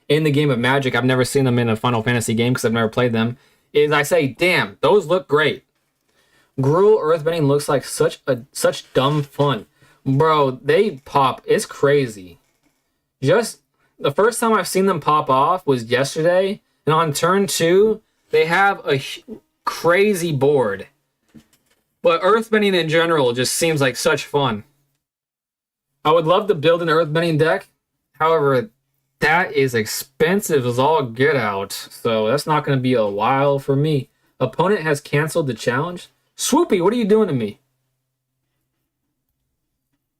in the game of Magic, I've never seen them in a Final Fantasy game because I've never played them, is I say, damn, those look great. Gruul Earthbending looks like such dumb fun. Bro, they pop. It's crazy. Just the first time I've seen them pop off was yesterday, and on turn 2, they have a crazy board. But Earthbending in general just seems like such fun. I would love to build an Earthbending deck. However, that is expensive as all get out. So that's not going to be a while for me. Opponent has canceled the challenge. Swoopy, what are you doing to me?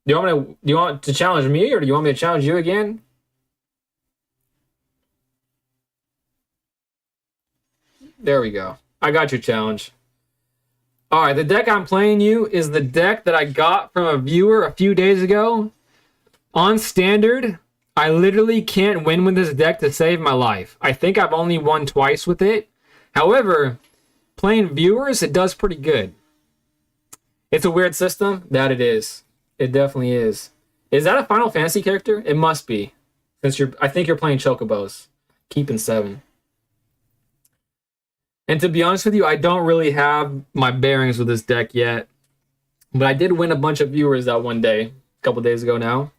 Do you want to challenge me, or do you want me to challenge you again? There we go. I got your challenge. All right, the deck I'm playing you is the deck that I got from a viewer a few days ago. On standard, I literally can't win with this deck to save my life. I think I've only won twice with it. However, playing viewers, it does pretty good. It's a weird system. That it is. It definitely is. Is that a Final Fantasy character? It must be. Since I think you're playing Chocobos. Keeping 7. And to be honest with you, I don't really have my bearings with this deck yet. But I did win a bunch of viewers that one day, a couple days ago now.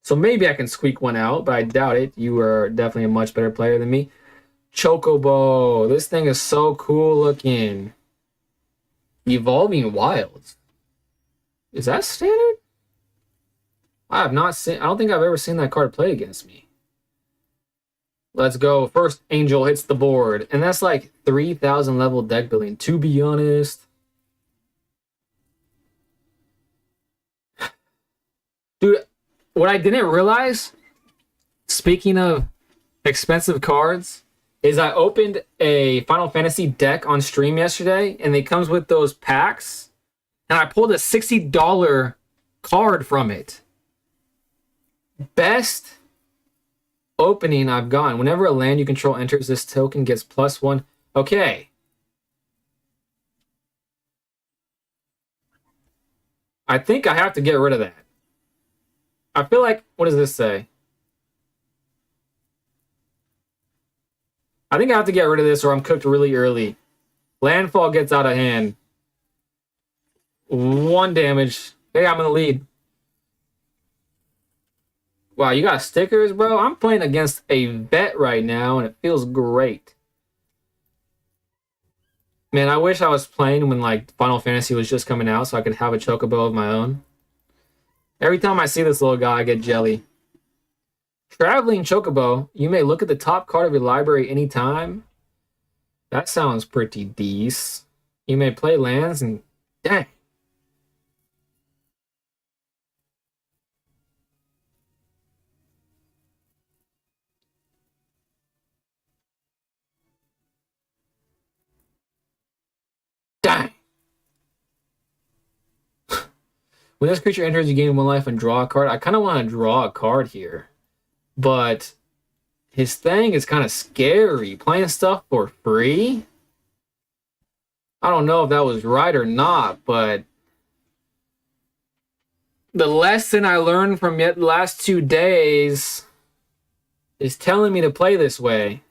So maybe I can squeak one out, but I doubt it. You are definitely a much better player than me. Chocobo. This thing is so cool looking. Evolving Wilds. Is that standard? I don't think I've ever seen that card play against me. Let's go. First Angel hits the board. And that's like 3,000 level deck building, to be honest. Dude, what I didn't realize, speaking of expensive cards, is I opened a Final Fantasy deck on stream yesterday, and it comes with those packs, and I pulled a $60 card from it. Best opening I've gotten. Whenever a land you control enters, this token gets +1. Okay. I think I have to get rid of that. I feel like, what does this say? I think I have to get rid of this or I'm cooked really early. Landfall gets out of hand. 1 damage. Hey, I'm in the lead. Wow, you got stickers, bro? I'm playing against a vet right now, and it feels great. Man, I wish I was playing when, like, Final Fantasy was just coming out so I could have a chocobo of my own. Every time I see this little guy, I get jelly. Traveling chocobo. You may look at the top card of your library anytime. That sounds pretty decent. You may play lands and... Dang. Dang. When this creature enters, you gain 1 life and draw a card. I kind of want to draw a card here. But his thing is kind of scary. Playing stuff for free? I don't know if that was right or not, but the lesson I learned from the last 2 days is telling me to play this way.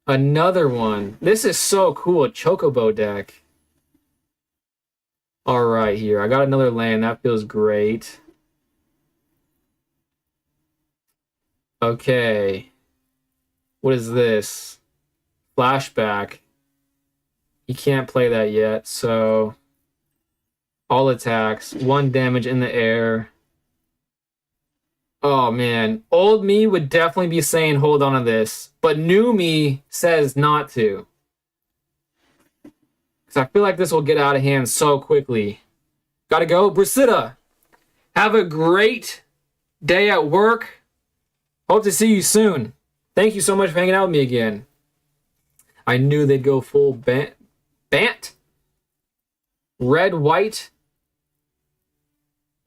Another one. This is so cool. A chocobo deck. All right, here. I got another land. That feels great. Okay. What is this? Flashback. You can't play that yet, so... All attacks. 1 damage in the air. Oh, man. Old me would definitely be saying hold on to this, but new me says not to. Because I feel like this will get out of hand so quickly. Gotta go. Brasida, have a great day at work. Hope to see you soon. Thank you so much for hanging out with me again. I knew they'd go full Bant? Red, white,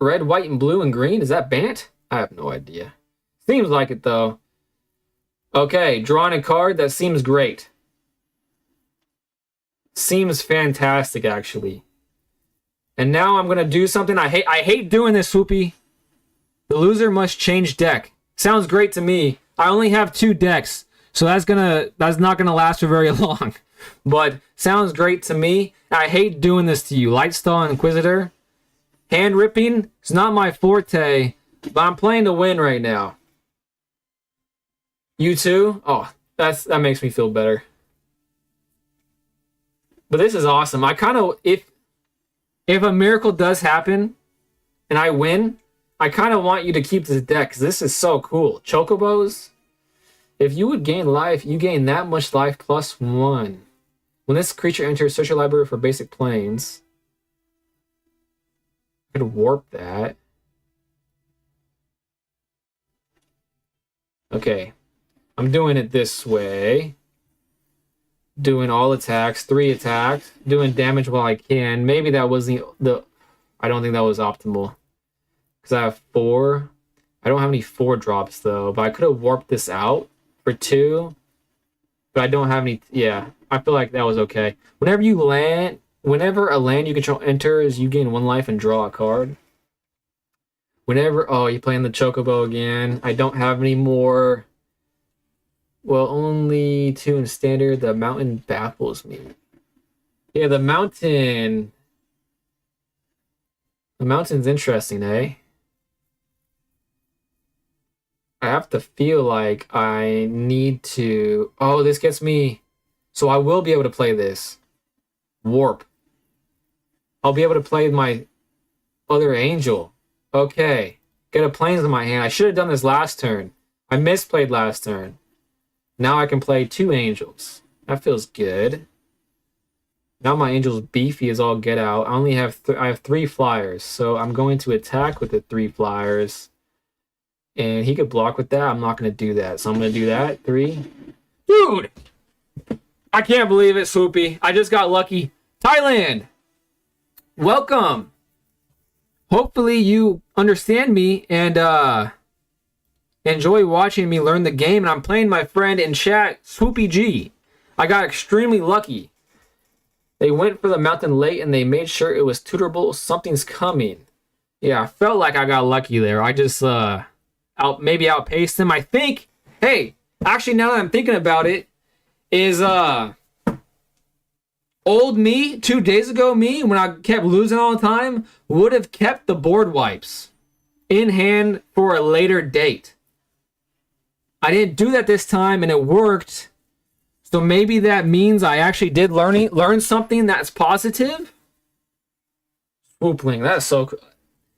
and blue, and green? Is that Bant? I have no idea. Seems like it, though. Okay, drawing a card. That seems great. Seems fantastic, actually. And now I'm going to do something I hate doing this, Swoopy. The loser must change deck. Sounds great to me. I only have 2 decks, so that's not gonna last for very long. But sounds great to me. I hate doing this to you. Lightstall Inquisitor. Hand ripping is not my forte, but I'm playing to win right now. You too? Oh, that makes me feel better. But this is awesome. I kind of, if a miracle does happen and I win, I kind of want you to keep this deck because this is so cool. Chocobos. If you would gain life, you gain that much life +1. When this creature enters, search your library for basic planes. I could warp that. Okay. I'm doing it this way. Doing all attacks, 3 attacks, doing damage while I can. Maybe that was the I don't think that was optimal. Because I have 4. I don't have any 4 drops though, but I could have warped this out for 2. But I don't have any. Yeah, I feel like that was okay. Whenever a land you control enters, you gain 1 life and draw a card. Oh, you're playing the Chocobo again. I don't have any more. Well, only 2 in standard. The mountain baffles me. Yeah, the mountain's interesting, eh? I have to feel like I need to... Oh, this gets me... So I will be able to play this. Warp. I'll be able to play my other angel. Okay. Get a planes in my hand. I should have done this last turn. I misplayed last turn. Now I can play 2 angels. That feels good. Now my angel's beefy as all get out. I only have I have 3 flyers, so I'm going to attack with the 3 flyers. And he could block with that. I'm not going to do that. So I'm going to do that. 3. Dude! I can't believe it, Swoopy. I just got lucky. Thailand! Welcome! Hopefully you understand me and enjoy watching me learn the game. And I'm playing my friend in chat, Swoopy G. I got extremely lucky. They went for the mountain late and they made sure it was tutorable. Something's coming. Yeah, I felt like I got lucky there. I just maybe outpaced him. I think, hey, Actually, now that I'm thinking about it, is old me, 2 days ago me, when I kept losing all the time, would have kept the board wipes in hand for a later date. I didn't do that this time, and it worked. So maybe that means I actually did learn something that's positive. Swoopling, that's so cool.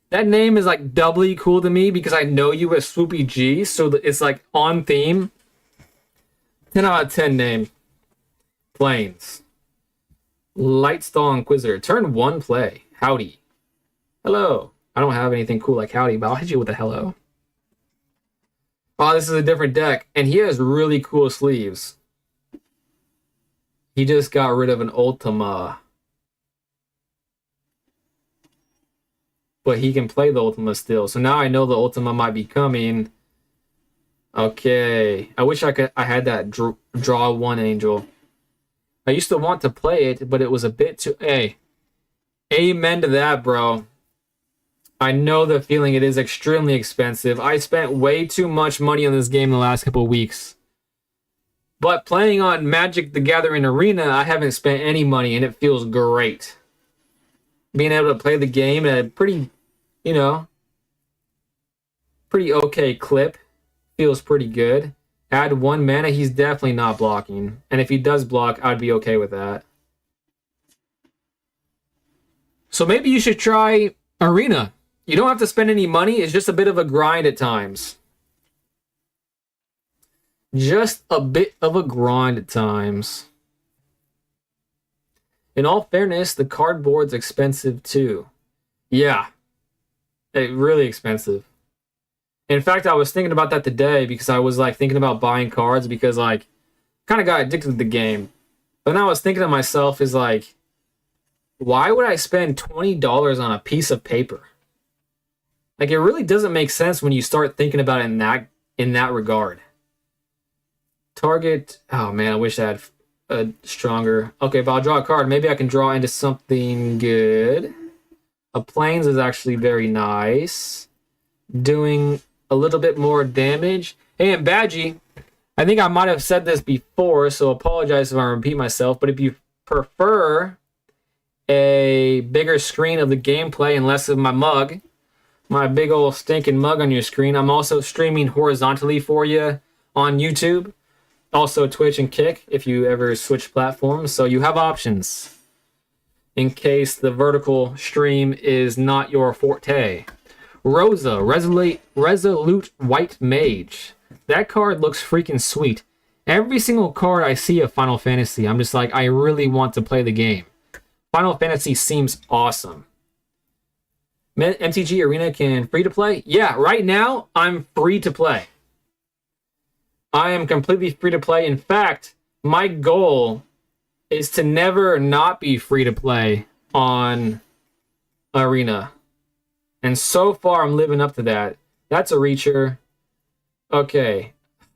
That name is like doubly cool to me because I know you as Swoopy G, so it's like on theme. 10 out of 10 name. Planes. Lightstall Inquisitor. Turn 1 play. Howdy. Hello. I don't have anything cool like howdy, but I'll hit you with a hello. Oh, this is a different deck, and he has really cool sleeves. He just got rid of an Ultima. But he can play the Ultima still. So now I know the Ultima might be coming. Okay. I wish I had that draw 1 angel. I used to want to play it, but it was a bit too... Hey. Amen to that, bro. I know the feeling. It is extremely expensive. I spent way too much money on this game in the last couple of weeks. But playing on Magic the Gathering Arena, I haven't spent any money, and it feels great. Being able to play the game at a pretty, pretty okay clip. Feels pretty good. Add 1 mana, he's definitely not blocking. And if he does block, I'd be okay with that. So maybe you should try Arena. You don't have to spend any money. It's just a bit of a grind at times. Just a bit of a grind at times. In all fairness, the cardboard's expensive too. Yeah. Really expensive. In fact, I was thinking about that today because I was like thinking about buying cards because like kind of got addicted to the game. But then I was thinking to myself is like, why would I spend $20 on a piece of paper? Like it really doesn't make sense when you start thinking about it in that regard. Target. Oh man, I wish I had a stronger. Okay, but I'll draw a card. Maybe I can draw into something good. A planes is actually very nice. Doing a little bit more damage. Hey, and Badgie, I think I might have said this before, so apologize if I repeat myself, but if you prefer a bigger screen of the gameplay and less of my mug, my big old stinking mug on your screen, I'm also streaming horizontally for you on YouTube. Also Twitch and Kick if you ever switch platforms. So you have options in case the vertical stream is not your forte. Rosa, Resolute White Mage. That card looks freaking sweet. Every single card I see of Final Fantasy, I'm just like, I really want to play the game. Final Fantasy seems awesome. MTG Arena can free to play? Yeah, right now, I'm free to play. I am completely free to play. In fact, my goal is to never not be free to play on Arena. And so far, I'm living up to that. That's a reacher. Okay.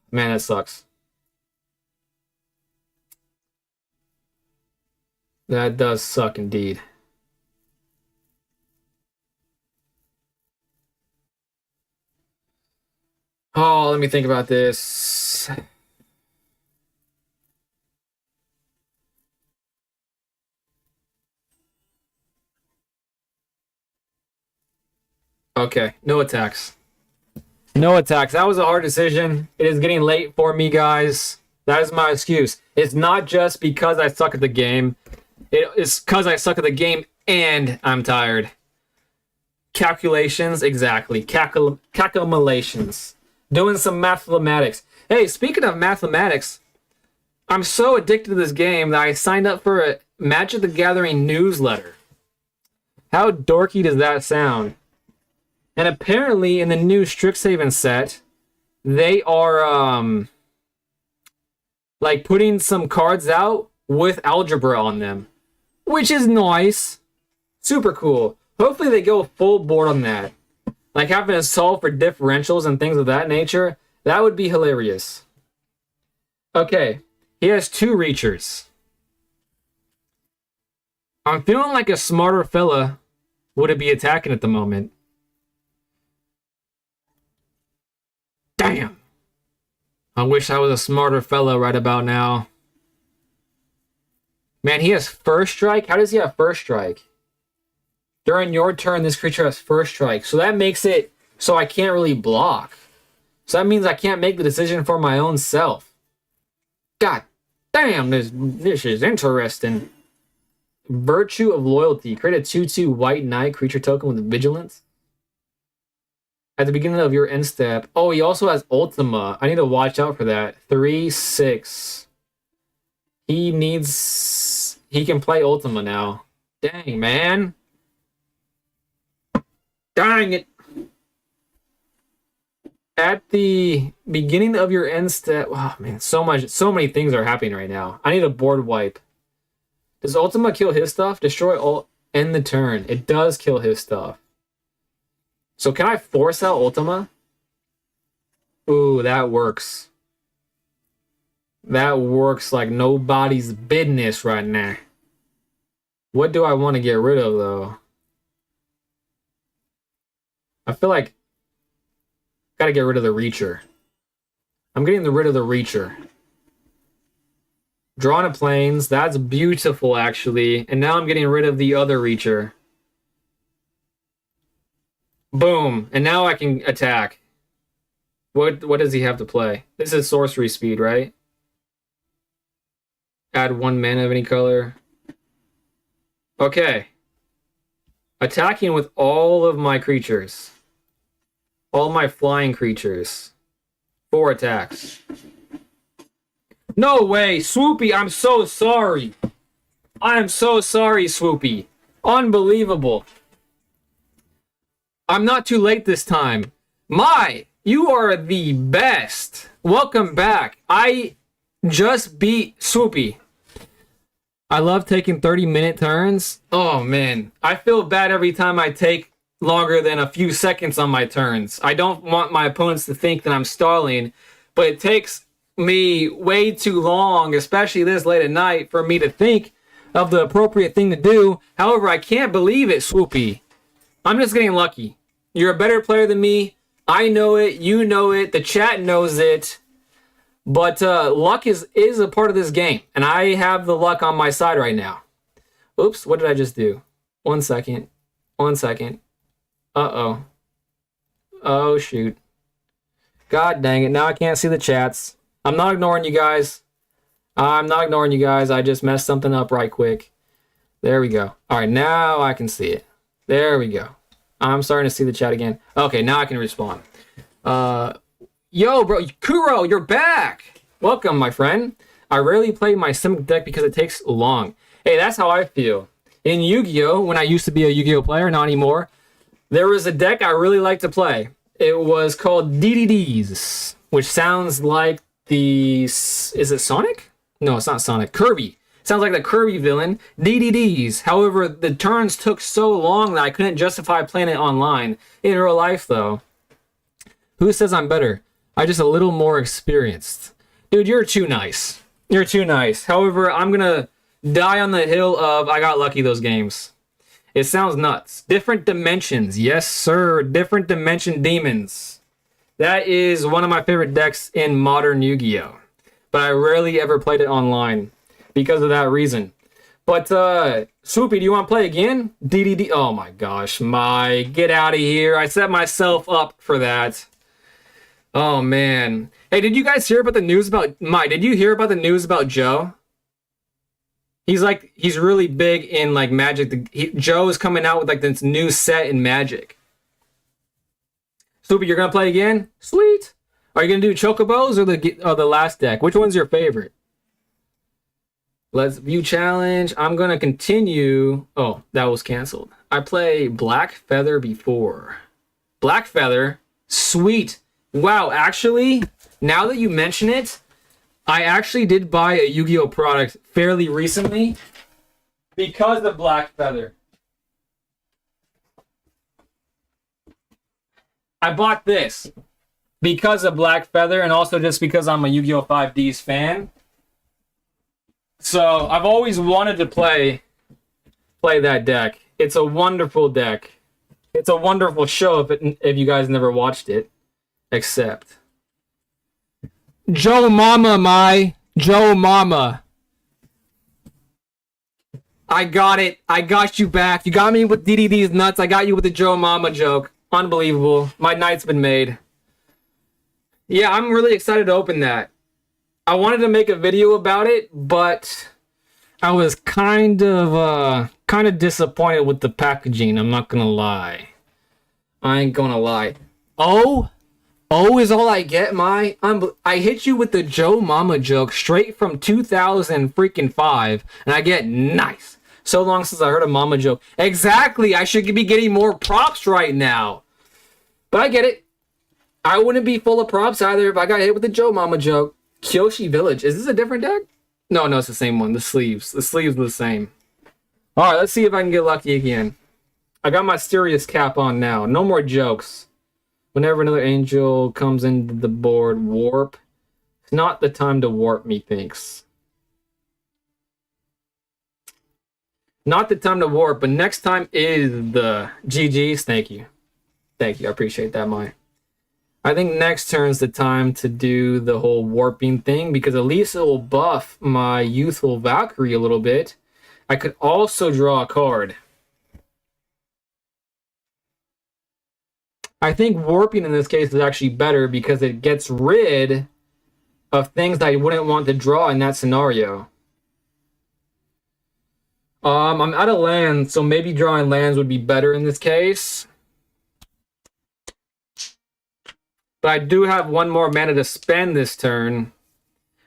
Man, that sucks. That does suck indeed. Oh, let me think about this. Okay, no attacks. No attacks. That was a hard decision. It is getting late for me, guys. That is my excuse. It's not just because I suck at the game. It's because I suck at the game and I'm tired. Calculations, exactly. Calculations. Doing some mathematics. Hey, speaking of mathematics, I'm so addicted to this game that I signed up for a Magic the Gathering newsletter. How dorky does that sound? And apparently in the new Strixhaven set, they are like putting some cards out with algebra on them, which is nice. Super cool. Hopefully they go full board on that. Like having to solve for differentials and things of that nature. That would be hilarious. Okay, he has 2 reachers. I'm feeling like a smarter fella would be attacking at the moment. Damn. I wish I was a smarter fellow right about now. Man, he has first strike? How does he have first strike? During your turn, this creature has first strike. So that makes it so I can't really block. So that means I can't make the decision for my own self. God damn, this is interesting. Virtue of Loyalty. Create a 2/2 white knight creature token with vigilance. At the beginning of your end step. Oh, he also has Ultima. I need to watch out for that. 3/6. He can play Ultima now. Dang, man. Dang it. At the beginning of your end step. Oh, man. So many things are happening right now. I need a board wipe. Does Ultima kill his stuff? Destroy all. End the turn. It does kill his stuff. So can I force out Ultima? Ooh, that works. That works like nobody's business right now. What do I want to get rid of, though? I feel like gotta get rid of the Reacher. I'm getting rid of the Reacher. Drawn to Plains. That's beautiful, actually. And now I'm getting rid of the other Reacher. Boom. And now I can attack. What does he have to play? This is sorcery speed, right? Add 1 mana of any color. Okay. Attacking with all of my creatures. All my flying creatures. 4 attacks. No way! Swoopy, I'm so sorry! I am so sorry, Swoopy. Unbelievable. I'm not too late this time. You are the best. Welcome back. I just beat Swoopy. I love taking 30-minute turns. Oh, man. I feel bad every time I take longer than a few seconds on my turns. I don't want my opponents to think that I'm stalling, but it takes me way too long, especially this late at night, for me to think of the appropriate thing to do. However, I can't believe it, Swoopy. I'm just getting lucky. You're a better player than me. I know it. You know it. The chat knows it. But luck is a part of this game. And I have the luck on my side right now. Oops. What did I just do? 1 second. 1 second. Uh-oh. Oh, shoot. God dang it. Now I can't see the chats. I'm not ignoring you guys. I just messed something up right quick. There we go. All right. Now I can see it. There we go. I'm starting to see the chat again. Okay, now I can respond. Yo, bro, Kuro, you're back. Welcome, my friend. I rarely play my Simic deck because it takes long. Hey, that's how I feel. In Yu-Gi-Oh, when I used to be a Yu-Gi-Oh player, not anymore, there was a deck I really liked to play. It was called DDDs, which sounds like is it Sonic? No, it's not Sonic. Kirby. Sounds like the Kirby villain, DDDs. However, the turns took so long that I couldn't justify playing it online. In real life, though. Who says I'm better? I'm just a little more experienced. Dude, you're too nice. You're too nice. However, I'm gonna die on the hill of I got lucky those games. It sounds nuts. Different dimensions. Yes, sir. Different dimension demons. That is one of my favorite decks in modern Yu-Gi-Oh! But I rarely ever played it online. Because of that reason. But, Swoopy, do you want to play again? DDD. Oh my gosh, get out of here. I set myself up for that. Oh man. Hey, did you guys hear about the news about did you hear about the news about Joe? He's really big in like Magic. Joe is coming out with like this new set in Magic. Swoopy, you're gonna play again? Sweet. Are you gonna do Chocobos or the last deck? Which one's your favorite? Let's view challenge. I'm going to continue. Oh, that was canceled. I play Black Feather before. Black Feather? Sweet. Wow, actually, now that you mention it, I actually did buy a Yu-Gi-Oh! Product fairly recently because of Black Feather. I bought this because of Black Feather and also just because I'm a Yu-Gi-Oh! 5D's fan. So I've always wanted to play that deck. It's a wonderful deck. It's a wonderful show if you guys never watched it. Except Joe Mama, my Joe Mama. I got it. I got you back. You got me with DDD's nuts. I got you with the Joe Mama joke. Unbelievable. My night's been made. Yeah, I'm really excited to open that. I wanted to make a video about it, but I was kind of disappointed with the packaging. I'm not gonna lie. I ain't gonna lie. Oh, is all I get. I hit you with the Joe Mama joke straight from 2000 freaking 5, and I get nice. So long since I heard a mama joke. Exactly. I should be getting more props right now. But I get it. I wouldn't be full of props either if I got hit with the Joe Mama joke. Kyoshi Village. Is this a different deck? No, it's the same one. The sleeves are the same. All right, let's see if I can get lucky again. I got my serious cap on now. No more jokes. Whenever another angel comes into the board, warp. It's not the time to warp, methinks. Not the time to warp, but next time is the GG's. Thank you. I appreciate that, Mai. I think next turn's the time to do the whole warping thing, because at least it will buff my youthful Valkyrie a little bit. I could also draw a card. I think warping in this case is actually better because it gets rid of things that I wouldn't want to draw in that scenario. I'm out of lands, so maybe drawing lands would be better in this case. But I do have one more mana to spend this turn.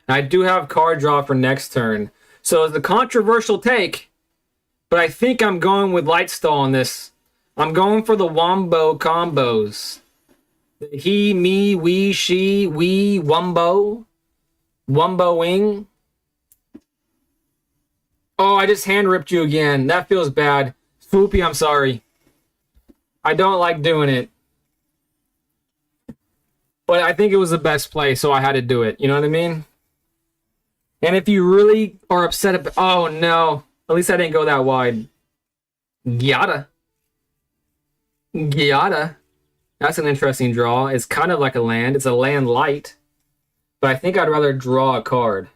And I do have card draw for next turn. So it's a controversial take, but I think I'm going with Lightstall on this. I'm going for the Wombo combos. He, me, we, she, we, Wumbo. Wumboing. Oh, I just hand ripped you again. That feels bad. Swoopy, I'm sorry. I don't like doing it. But I think it was the best play, so I had to do it. You know what I mean? And if you really are upset about... Oh, no. At least I didn't go that wide. Gyata. That's an interesting draw. It's kind of like a land. It's a land light. But I think I'd rather draw a card.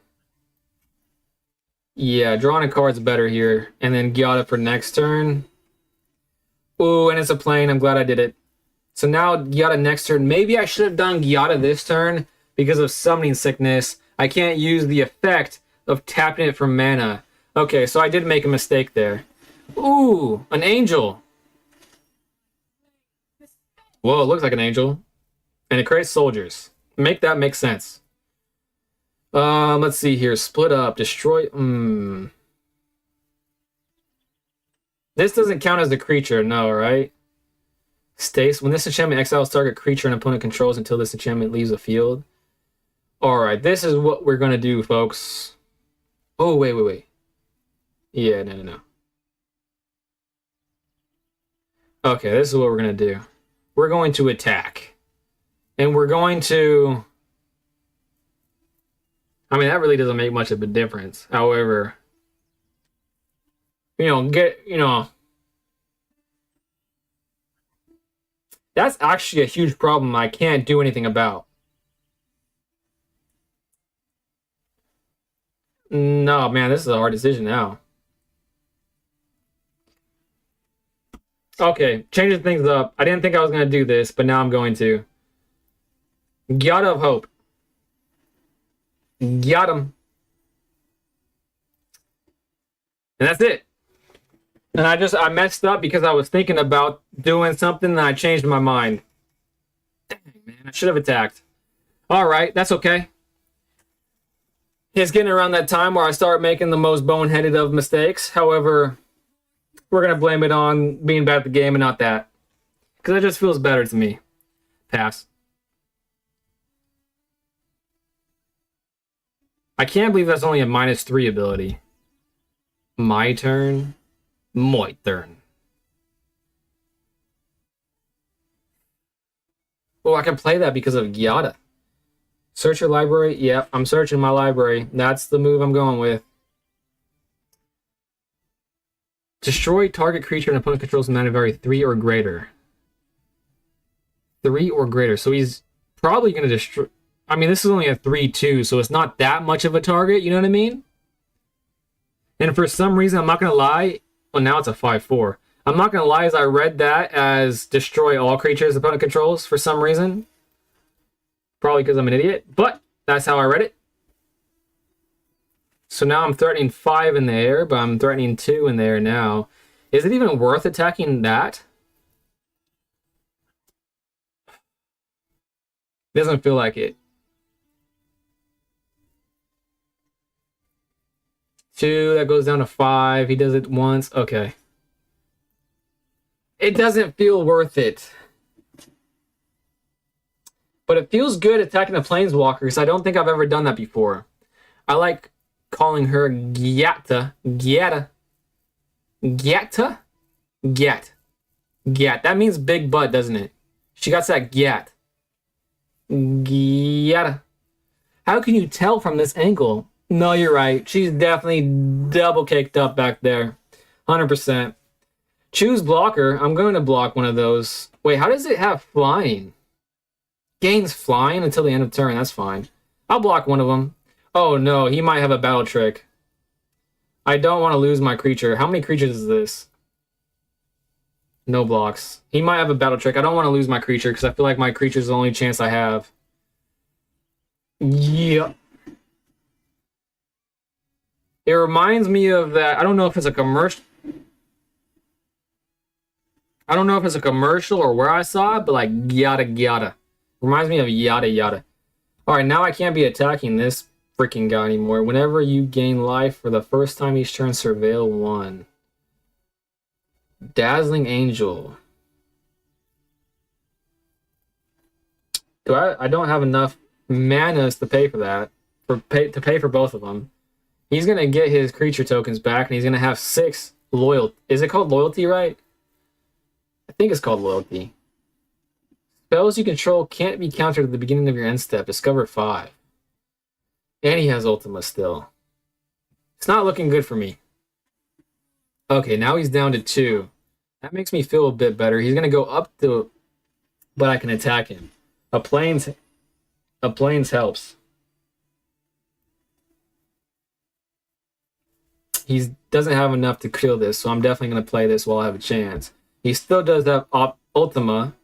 Yeah, drawing a card's better here. And then Gyata for next turn. Ooh, and it's a plane. I'm glad I did it. So now Gyata next turn. Maybe I should have done Gyata this turn because of Summoning Sickness. I can't use the effect of tapping it for mana. Okay, so I did make a mistake there. Ooh, an angel. Whoa, it looks like an angel. And it creates soldiers. Make that make sense. Let's see here. Split up. Destroy. This doesn't count as a creature, no, right? Stace. When this enchantment exiles target creature an opponent controls until this enchantment leaves the field. Alright, this is what we're gonna do, folks. Oh, wait. Yeah, no. Okay, this is what we're gonna do. We're going to attack. And we're going to... I mean, that really doesn't make much of a difference. However... That's actually a huge problem I can't do anything about. No, man, this is a hard decision now. Okay, changing things up. I didn't think I was going to do this, but now I'm going to. Gyata of Hope. Got him. And that's it. And I messed up because I was thinking about doing something and I changed my mind. Dang, man, I should have attacked. All right, that's okay. It's getting around that time where I start making the most boneheaded of mistakes. However, we're going to blame it on being bad at the game and not that. Because it just feels better to me. Pass. I can't believe that's only a -3 ability. My turn. My turn. Oh, I can play that because of Gyata. Search your library? Yep, I'm searching my library. That's the move I'm going with. Destroy target creature and opponent controls mana value 3 or greater. 3 or greater. So he's probably going to destroy... I mean, this is only a 3-2, so it's not that much of a target, you know what I mean? And for some reason, I'm not going to lie. Well, now it's a 5-4. I'm not going to lie, as I read that as destroy all creatures opponent controls for some reason. Probably because I'm an idiot, but that's how I read it. So now I'm threatening 5 in the air, but I'm threatening 2 in the air now. Is it even worth attacking that? Doesn't feel like it. 2, that goes down to 5. He does it once. Okay. It doesn't feel worth it. But it feels good attacking the Planeswalker, because I don't think I've ever done that before. I like calling her Gyata. Gyata. Gyata? Gyat. Gyat. That means big butt, doesn't it? She got that Gyat. Gyata. How can you tell from this angle? No, you're right. She's definitely double caked up back there. 100%. Choose blocker. I'm going to block one of those. Wait, how does it have flying? Gains flying until the end of turn. That's fine. I'll block one of them. Oh no, he might have a battle trick. I don't want to lose my creature. How many creatures is this? No blocks. He might have a battle trick. I don't want to lose my creature because I feel like my creature is the only chance I have. Yeah. It reminds me of that. I don't know if it's a commercial. I don't know if it's a commercial or where I saw it, but like yada yada. Reminds me of yada yada. Alright, now I can't be attacking this freaking guy anymore. Whenever you gain life for the first time each turn, surveil 1. Dazzling Angel. I don't have enough manas to pay for that. To pay for both of them. He's gonna get his creature tokens back, and he's gonna have 6 loyalty. Is it called loyalty, right? I think it's called loyalty. Spells you control can't be countered at the beginning of your end step. Discover 5. And he has Ultima still. It's not looking good for me. Okay, now he's down to 2. That makes me feel a bit better. He's going to go up to... But I can attack him. A plains helps. He doesn't have enough to kill this, so I'm definitely going to play this while I have a chance. He still does have Ultima.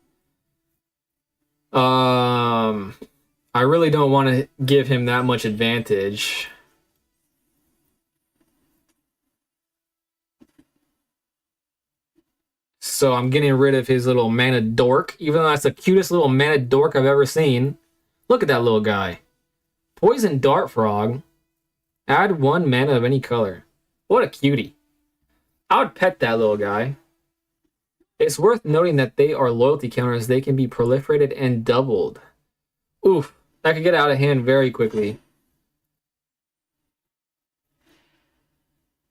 I really don't want to give him that much advantage. So I'm getting rid of his little mana dork, even though that's the cutest little mana dork I've ever seen. Look at that little guy. Poison Dart Frog. Add 1 mana of any color. What a cutie. I would pet that little guy. It's worth noting that they are loyalty counters. They can be proliferated and doubled. Oof, that could get out of hand very quickly.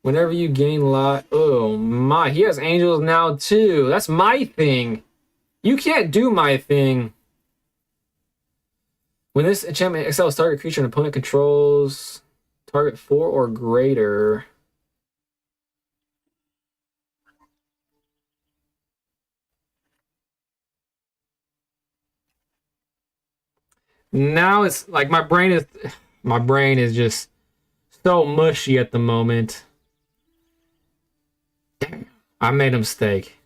Whenever you gain life... Oh my, he has angels now too. That's my thing. You can't do my thing. When this enchantment excels target creature and opponent controls target 4 or greater... Now it's like my brain is just so mushy at the moment. Damn, I made a mistake.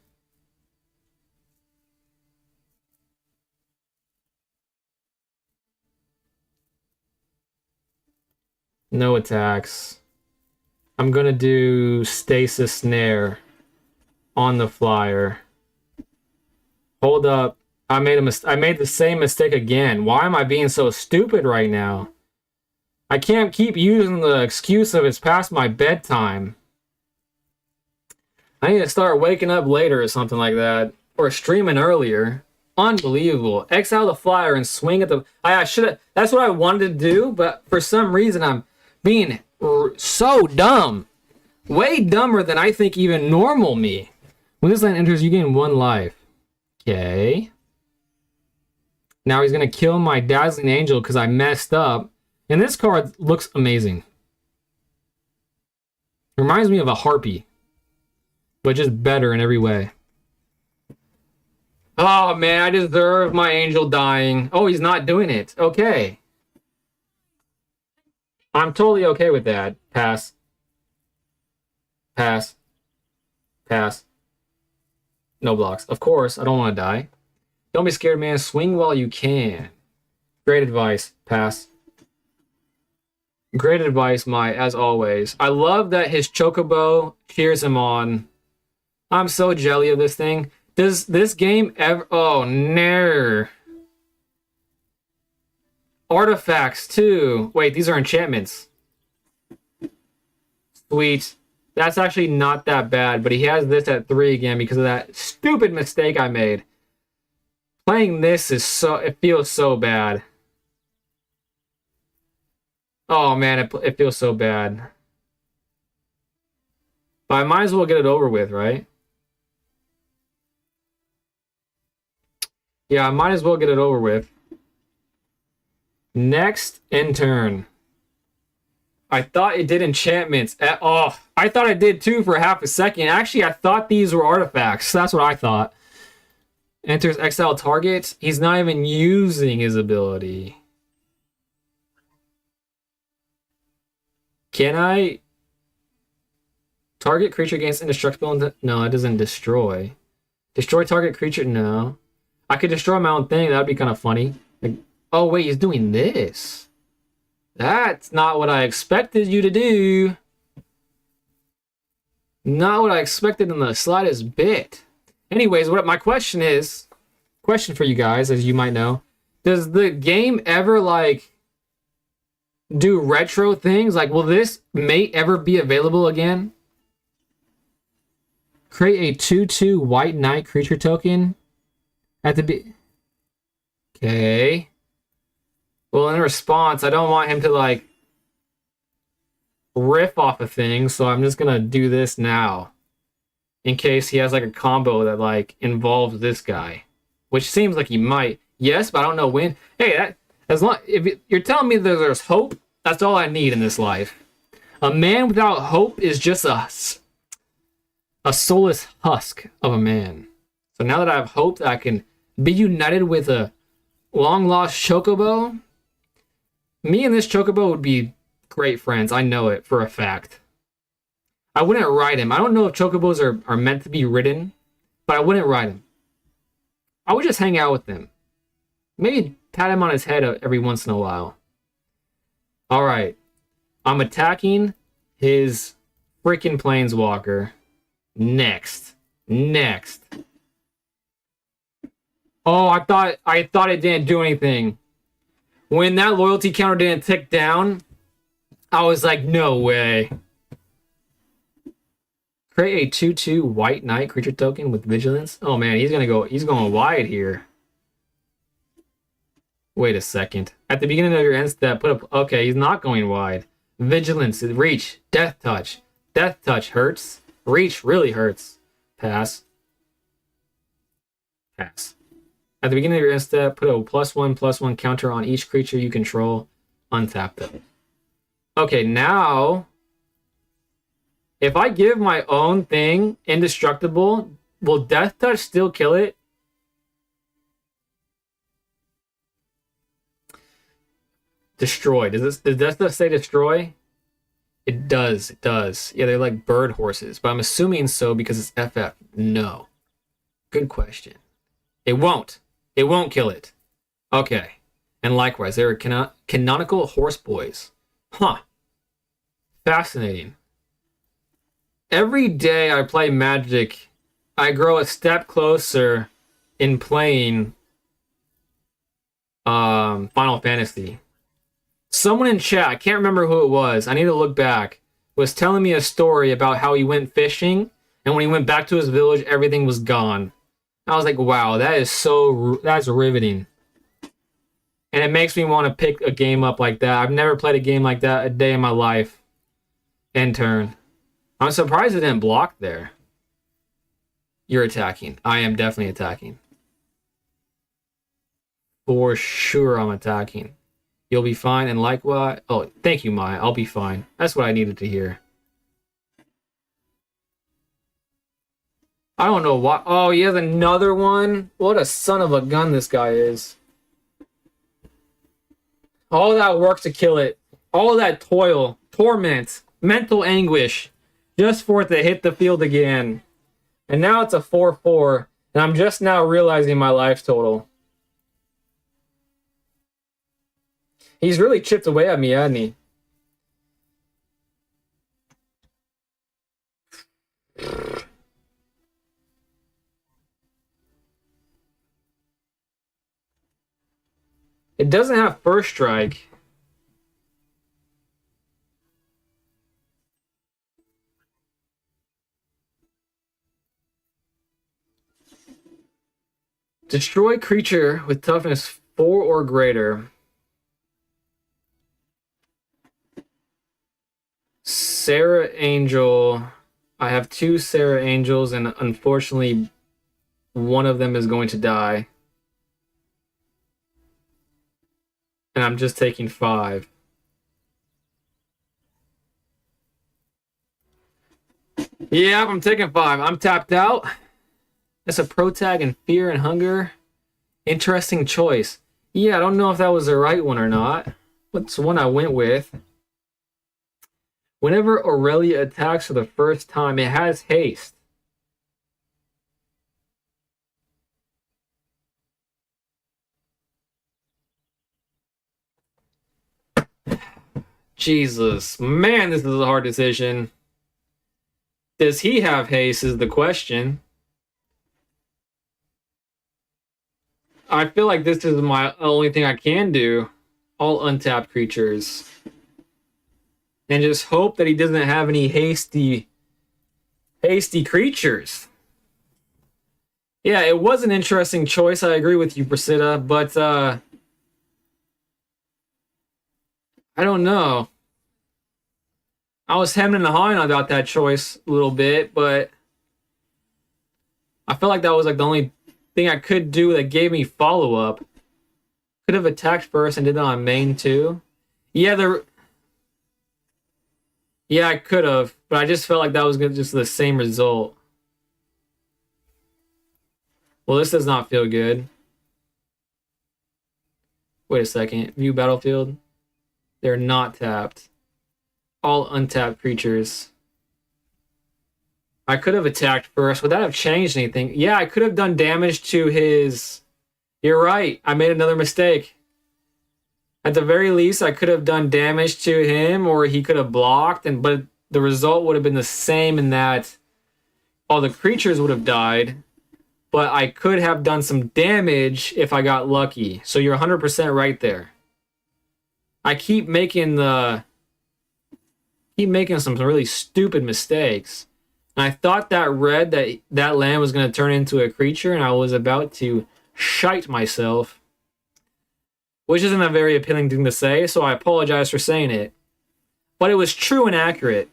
No attacks. I'm gonna do Stasis Snare on the flyer. Hold up. I made the same mistake again. Why am I being so stupid right now? I can't keep using the excuse of it's past my bedtime. I need to start waking up later or something like that. Or streaming earlier. Unbelievable. Exile the flyer and swing at the... I should have... That's what I wanted to do, but for some reason I'm being so dumb. Way dumber than I think even normal me. When this land enters, you gain 1 life. Okay. Now he's going to kill my Dazzling Angel because I messed up. And this card looks amazing. Reminds me of a Harpy. But just better in every way. Oh man, I deserve my angel dying. Oh, he's not doing it. Okay. I'm totally okay with that. Pass. Pass. Pass. No blocks. Of course, I don't want to die. Don't be scared, man. Swing while you can. Great advice. Pass. Great advice, Mai, as always. I love that his chocobo cheers him on. I'm so jelly of this thing. Does this game ever... Oh, no. Artifacts, too. Wait, these are enchantments. Sweet. That's actually not that bad, but he has this at 3 again because of that stupid mistake I made. Playing this is so... It feels so bad. Oh, man, it feels so bad. But I might as well get it over with, right? Yeah, I might as well get it over with. Next, in turn. I thought it did enchantments. Oh, I thought it did too for half a second. Actually, I thought these were artifacts. That's what I thought. Enters exile target. He's not even using his ability. Can I target creature against indestructible? No, it doesn't destroy. Destroy target creature? No. I could destroy my own thing. That would be kind of funny. Like, oh, wait, he's doing this. That's not what I expected you to do. Not what I expected in the slightest bit. Anyways, what my question is, question for you guys, as you might know, does the game ever, like, do retro things? Like, will this mate ever be available again? Create a 2/2 white knight creature token at the Okay. Well, in response, I don't want him to, like, riff off of things, so I'm just gonna do this now. In case he has, like, a combo that, like, involves this guy. Which seems like he might. Yes, but I don't know when. Hey, that... As long if you're telling me that there's hope, that's all I need in this life. A man without hope is just a soulless husk of a man. So now that I have hope that I can be united with a long lost chocobo, me and this chocobo would be great friends. I know it for a fact. I wouldn't ride him. I don't know if chocobos are meant to be ridden, but I wouldn't ride him. I would just hang out with him. Maybe pat him on his head every once in a while. All right. I'm attacking his freaking planeswalker. Next. Oh, I thought it didn't do anything. When that loyalty counter didn't tick down, I was like, no way. Create a 2/2 white knight creature token with vigilance. Oh man, he's going wide here. Wait a second. At the beginning of your end step, put up... Okay, he's not going wide. Vigilance, reach, death touch. Death touch hurts. Reach really hurts. Pass. Pass. At the beginning of your end step, put a +1/+1 counter on each creature you control. Untap them. Okay, now... If I give my own thing indestructible, will death touch still kill it? Destroy. Does death touch say destroy? It does. It does. Yeah, they're like bird horses, but I'm assuming so because it's FF. No. Good question. It won't. It won't kill it. Okay. And likewise, there are canonical horse boys. Huh. Fascinating. Every day I play Magic, I grow a step closer in playing Final Fantasy. Someone in chat, I can't remember who it was, I need to look back, was telling me a story about how he went fishing, and when he went back to his village, everything was gone. I was like, wow, that's riveting. And it makes me want to pick a game up like that. I've never played a game like that a day in my life. End turn. I'm surprised it didn't block there. You're attacking. I am definitely attacking. For sure I'm attacking. You'll be fine, and likewise... Oh, thank you, Maya. I'll be fine. That's what I needed to hear. I don't know why... Oh, he has another one? What a son of a gun this guy is. All that work to kill it. All that toil, torment, mental anguish, just for it to hit the field again. And now it's a 4-4, and I'm just now realizing my life total. He's really chipped away at me, hasn't he? It doesn't have first strike. Destroy creature with toughness 4 or greater. Sarah Angel. I have 2 Sarah Angels, and unfortunately, one of them is going to die. And I'm just taking 5. Yeah, I'm taking 5. I'm tapped out. That's a pro tag in Fear and Hunger. Interesting choice. Yeah, I don't know if that was the right one or not. What's the one I went with? Whenever Aurelia attacks for the first time, it has haste. Jesus. Man, this is a hard decision. Does he have haste is the question. I feel like this is my only thing I can do. All untapped creatures. And just hope that he doesn't have any hasty creatures. Yeah, it was an interesting choice. I agree with you, Priscilla, but I don't know. I was hemming and hawing about that choice a little bit, but I felt like that was like the only thing I could do that gave me follow-up. Could have attacked first and did that on main too. Yeah, I could have, but I just felt like that was just the same result. Well, this does not feel good. Wait a second. View battlefield. They're not tapped. All untapped creatures. I could have attacked first. Would that have changed anything? Yeah, I could have done damage to his... You're right. I made another mistake. At the very least, I could have done damage to him, or he could have blocked, but the result would have been the same in that all the creatures would have died, but I could have done some damage if I got lucky. So you're 100% right there. I keep making some really stupid mistakes. And I thought that that land was going to turn into a creature, and I was about to shite myself. Which isn't a very appealing thing to say, so I apologize for saying it. But it was true and accurate.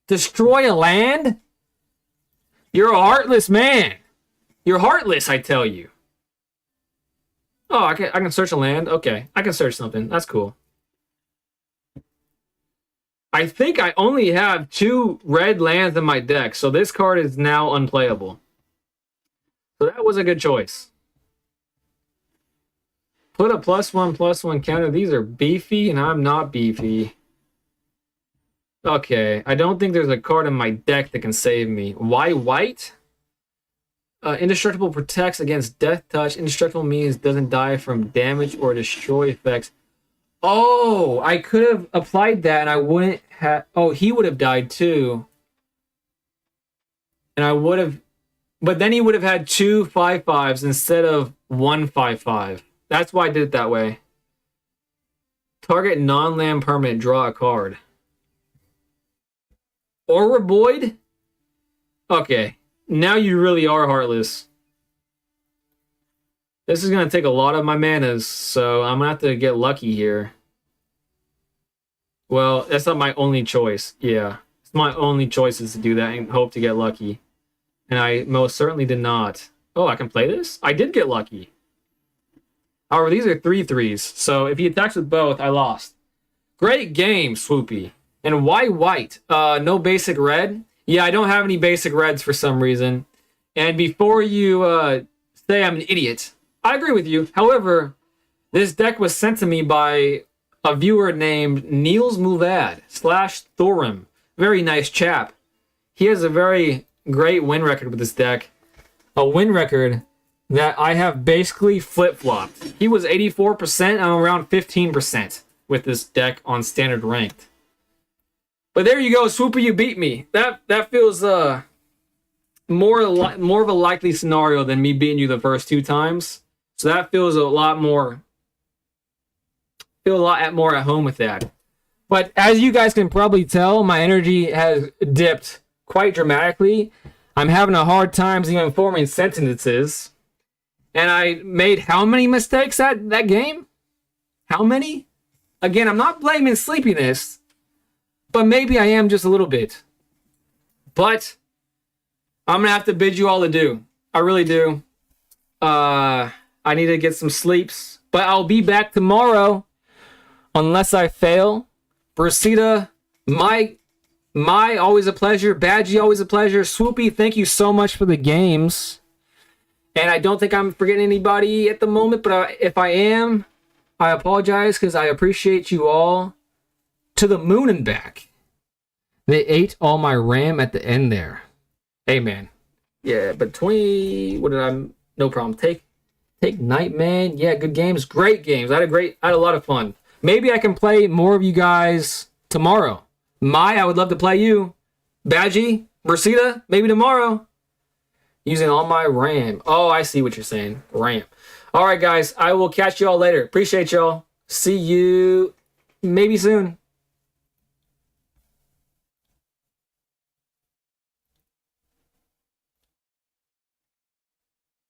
Destroy a land? You're a heartless man. You're heartless, I tell you. Oh, I can search a land? Okay, I can search something. That's cool. I think I only have 2 red lands in my deck, so this card is now unplayable. So that was a good choice. Put a +1/+1 counter. These are beefy, and I'm not beefy. Okay, I don't think there's a card in my deck that can save me. Why white? Indestructible protects against death touch. Indestructible means doesn't die from damage or destroy effects. Oh, I could have applied that, and I wouldn't have... Oh, he would have died too. And I would have... But then he would have had 2 5/5s instead of 1 5/5. That's why I did it that way. Target non-land permanent, draw a card. Oroboid? Okay, now you really are heartless. This is going to take a lot of my manas, so I'm going to have to get lucky here. Well, that's not my only choice. Yeah, it's my only choice is to do that and hope to get lucky. And I most certainly did not. Oh, I can play this? I did get lucky. However, these are 3/3s, so if he attacks with both, I lost. Great game, Swoopy. And why white? No basic red? Yeah, I don't have any basic reds for some reason. And before you say I'm an idiot, I agree with you. However, this deck was sent to me by a viewer named Niels Muvad / Thorum. Very nice chap. He has a very great win record with this deck. A win record that I have basically flip-flopped. He was 84%, I'm around 15% with this deck on standard ranked. But there you go, Swoopy, you beat me. That feels more of a likely scenario than me beating you the first 2 times. So that feels a lot more at home with that. But as you guys can probably tell, my energy has dipped quite dramatically. I'm having a hard time even forming sentences. And I made how many mistakes that game? How many? Again, I'm not blaming sleepiness, but maybe I am just a little bit. But I'm going to have to bid you all adieu. I really do. I need to get some sleeps. But I'll be back tomorrow unless I fail. Brasida, my always a pleasure. Badgie, always a pleasure. Swoopy, thank you so much for the games. And I don't think I'm forgetting anybody at the moment, but if I am, I apologize because I appreciate you all to the moon and back. They ate all my RAM at the end there. Hey, man. Yeah, but 20... What did I... No problem. Take Nightman. Yeah, good games. Great games. I had a lot of fun. Maybe I can play more of you guys tomorrow. I would love to play you. Badgie, Brasida, maybe tomorrow. Using all my RAM. Oh, I see what you're saying. RAM. All right, guys. I will catch you all later. Appreciate y'all. See you maybe soon.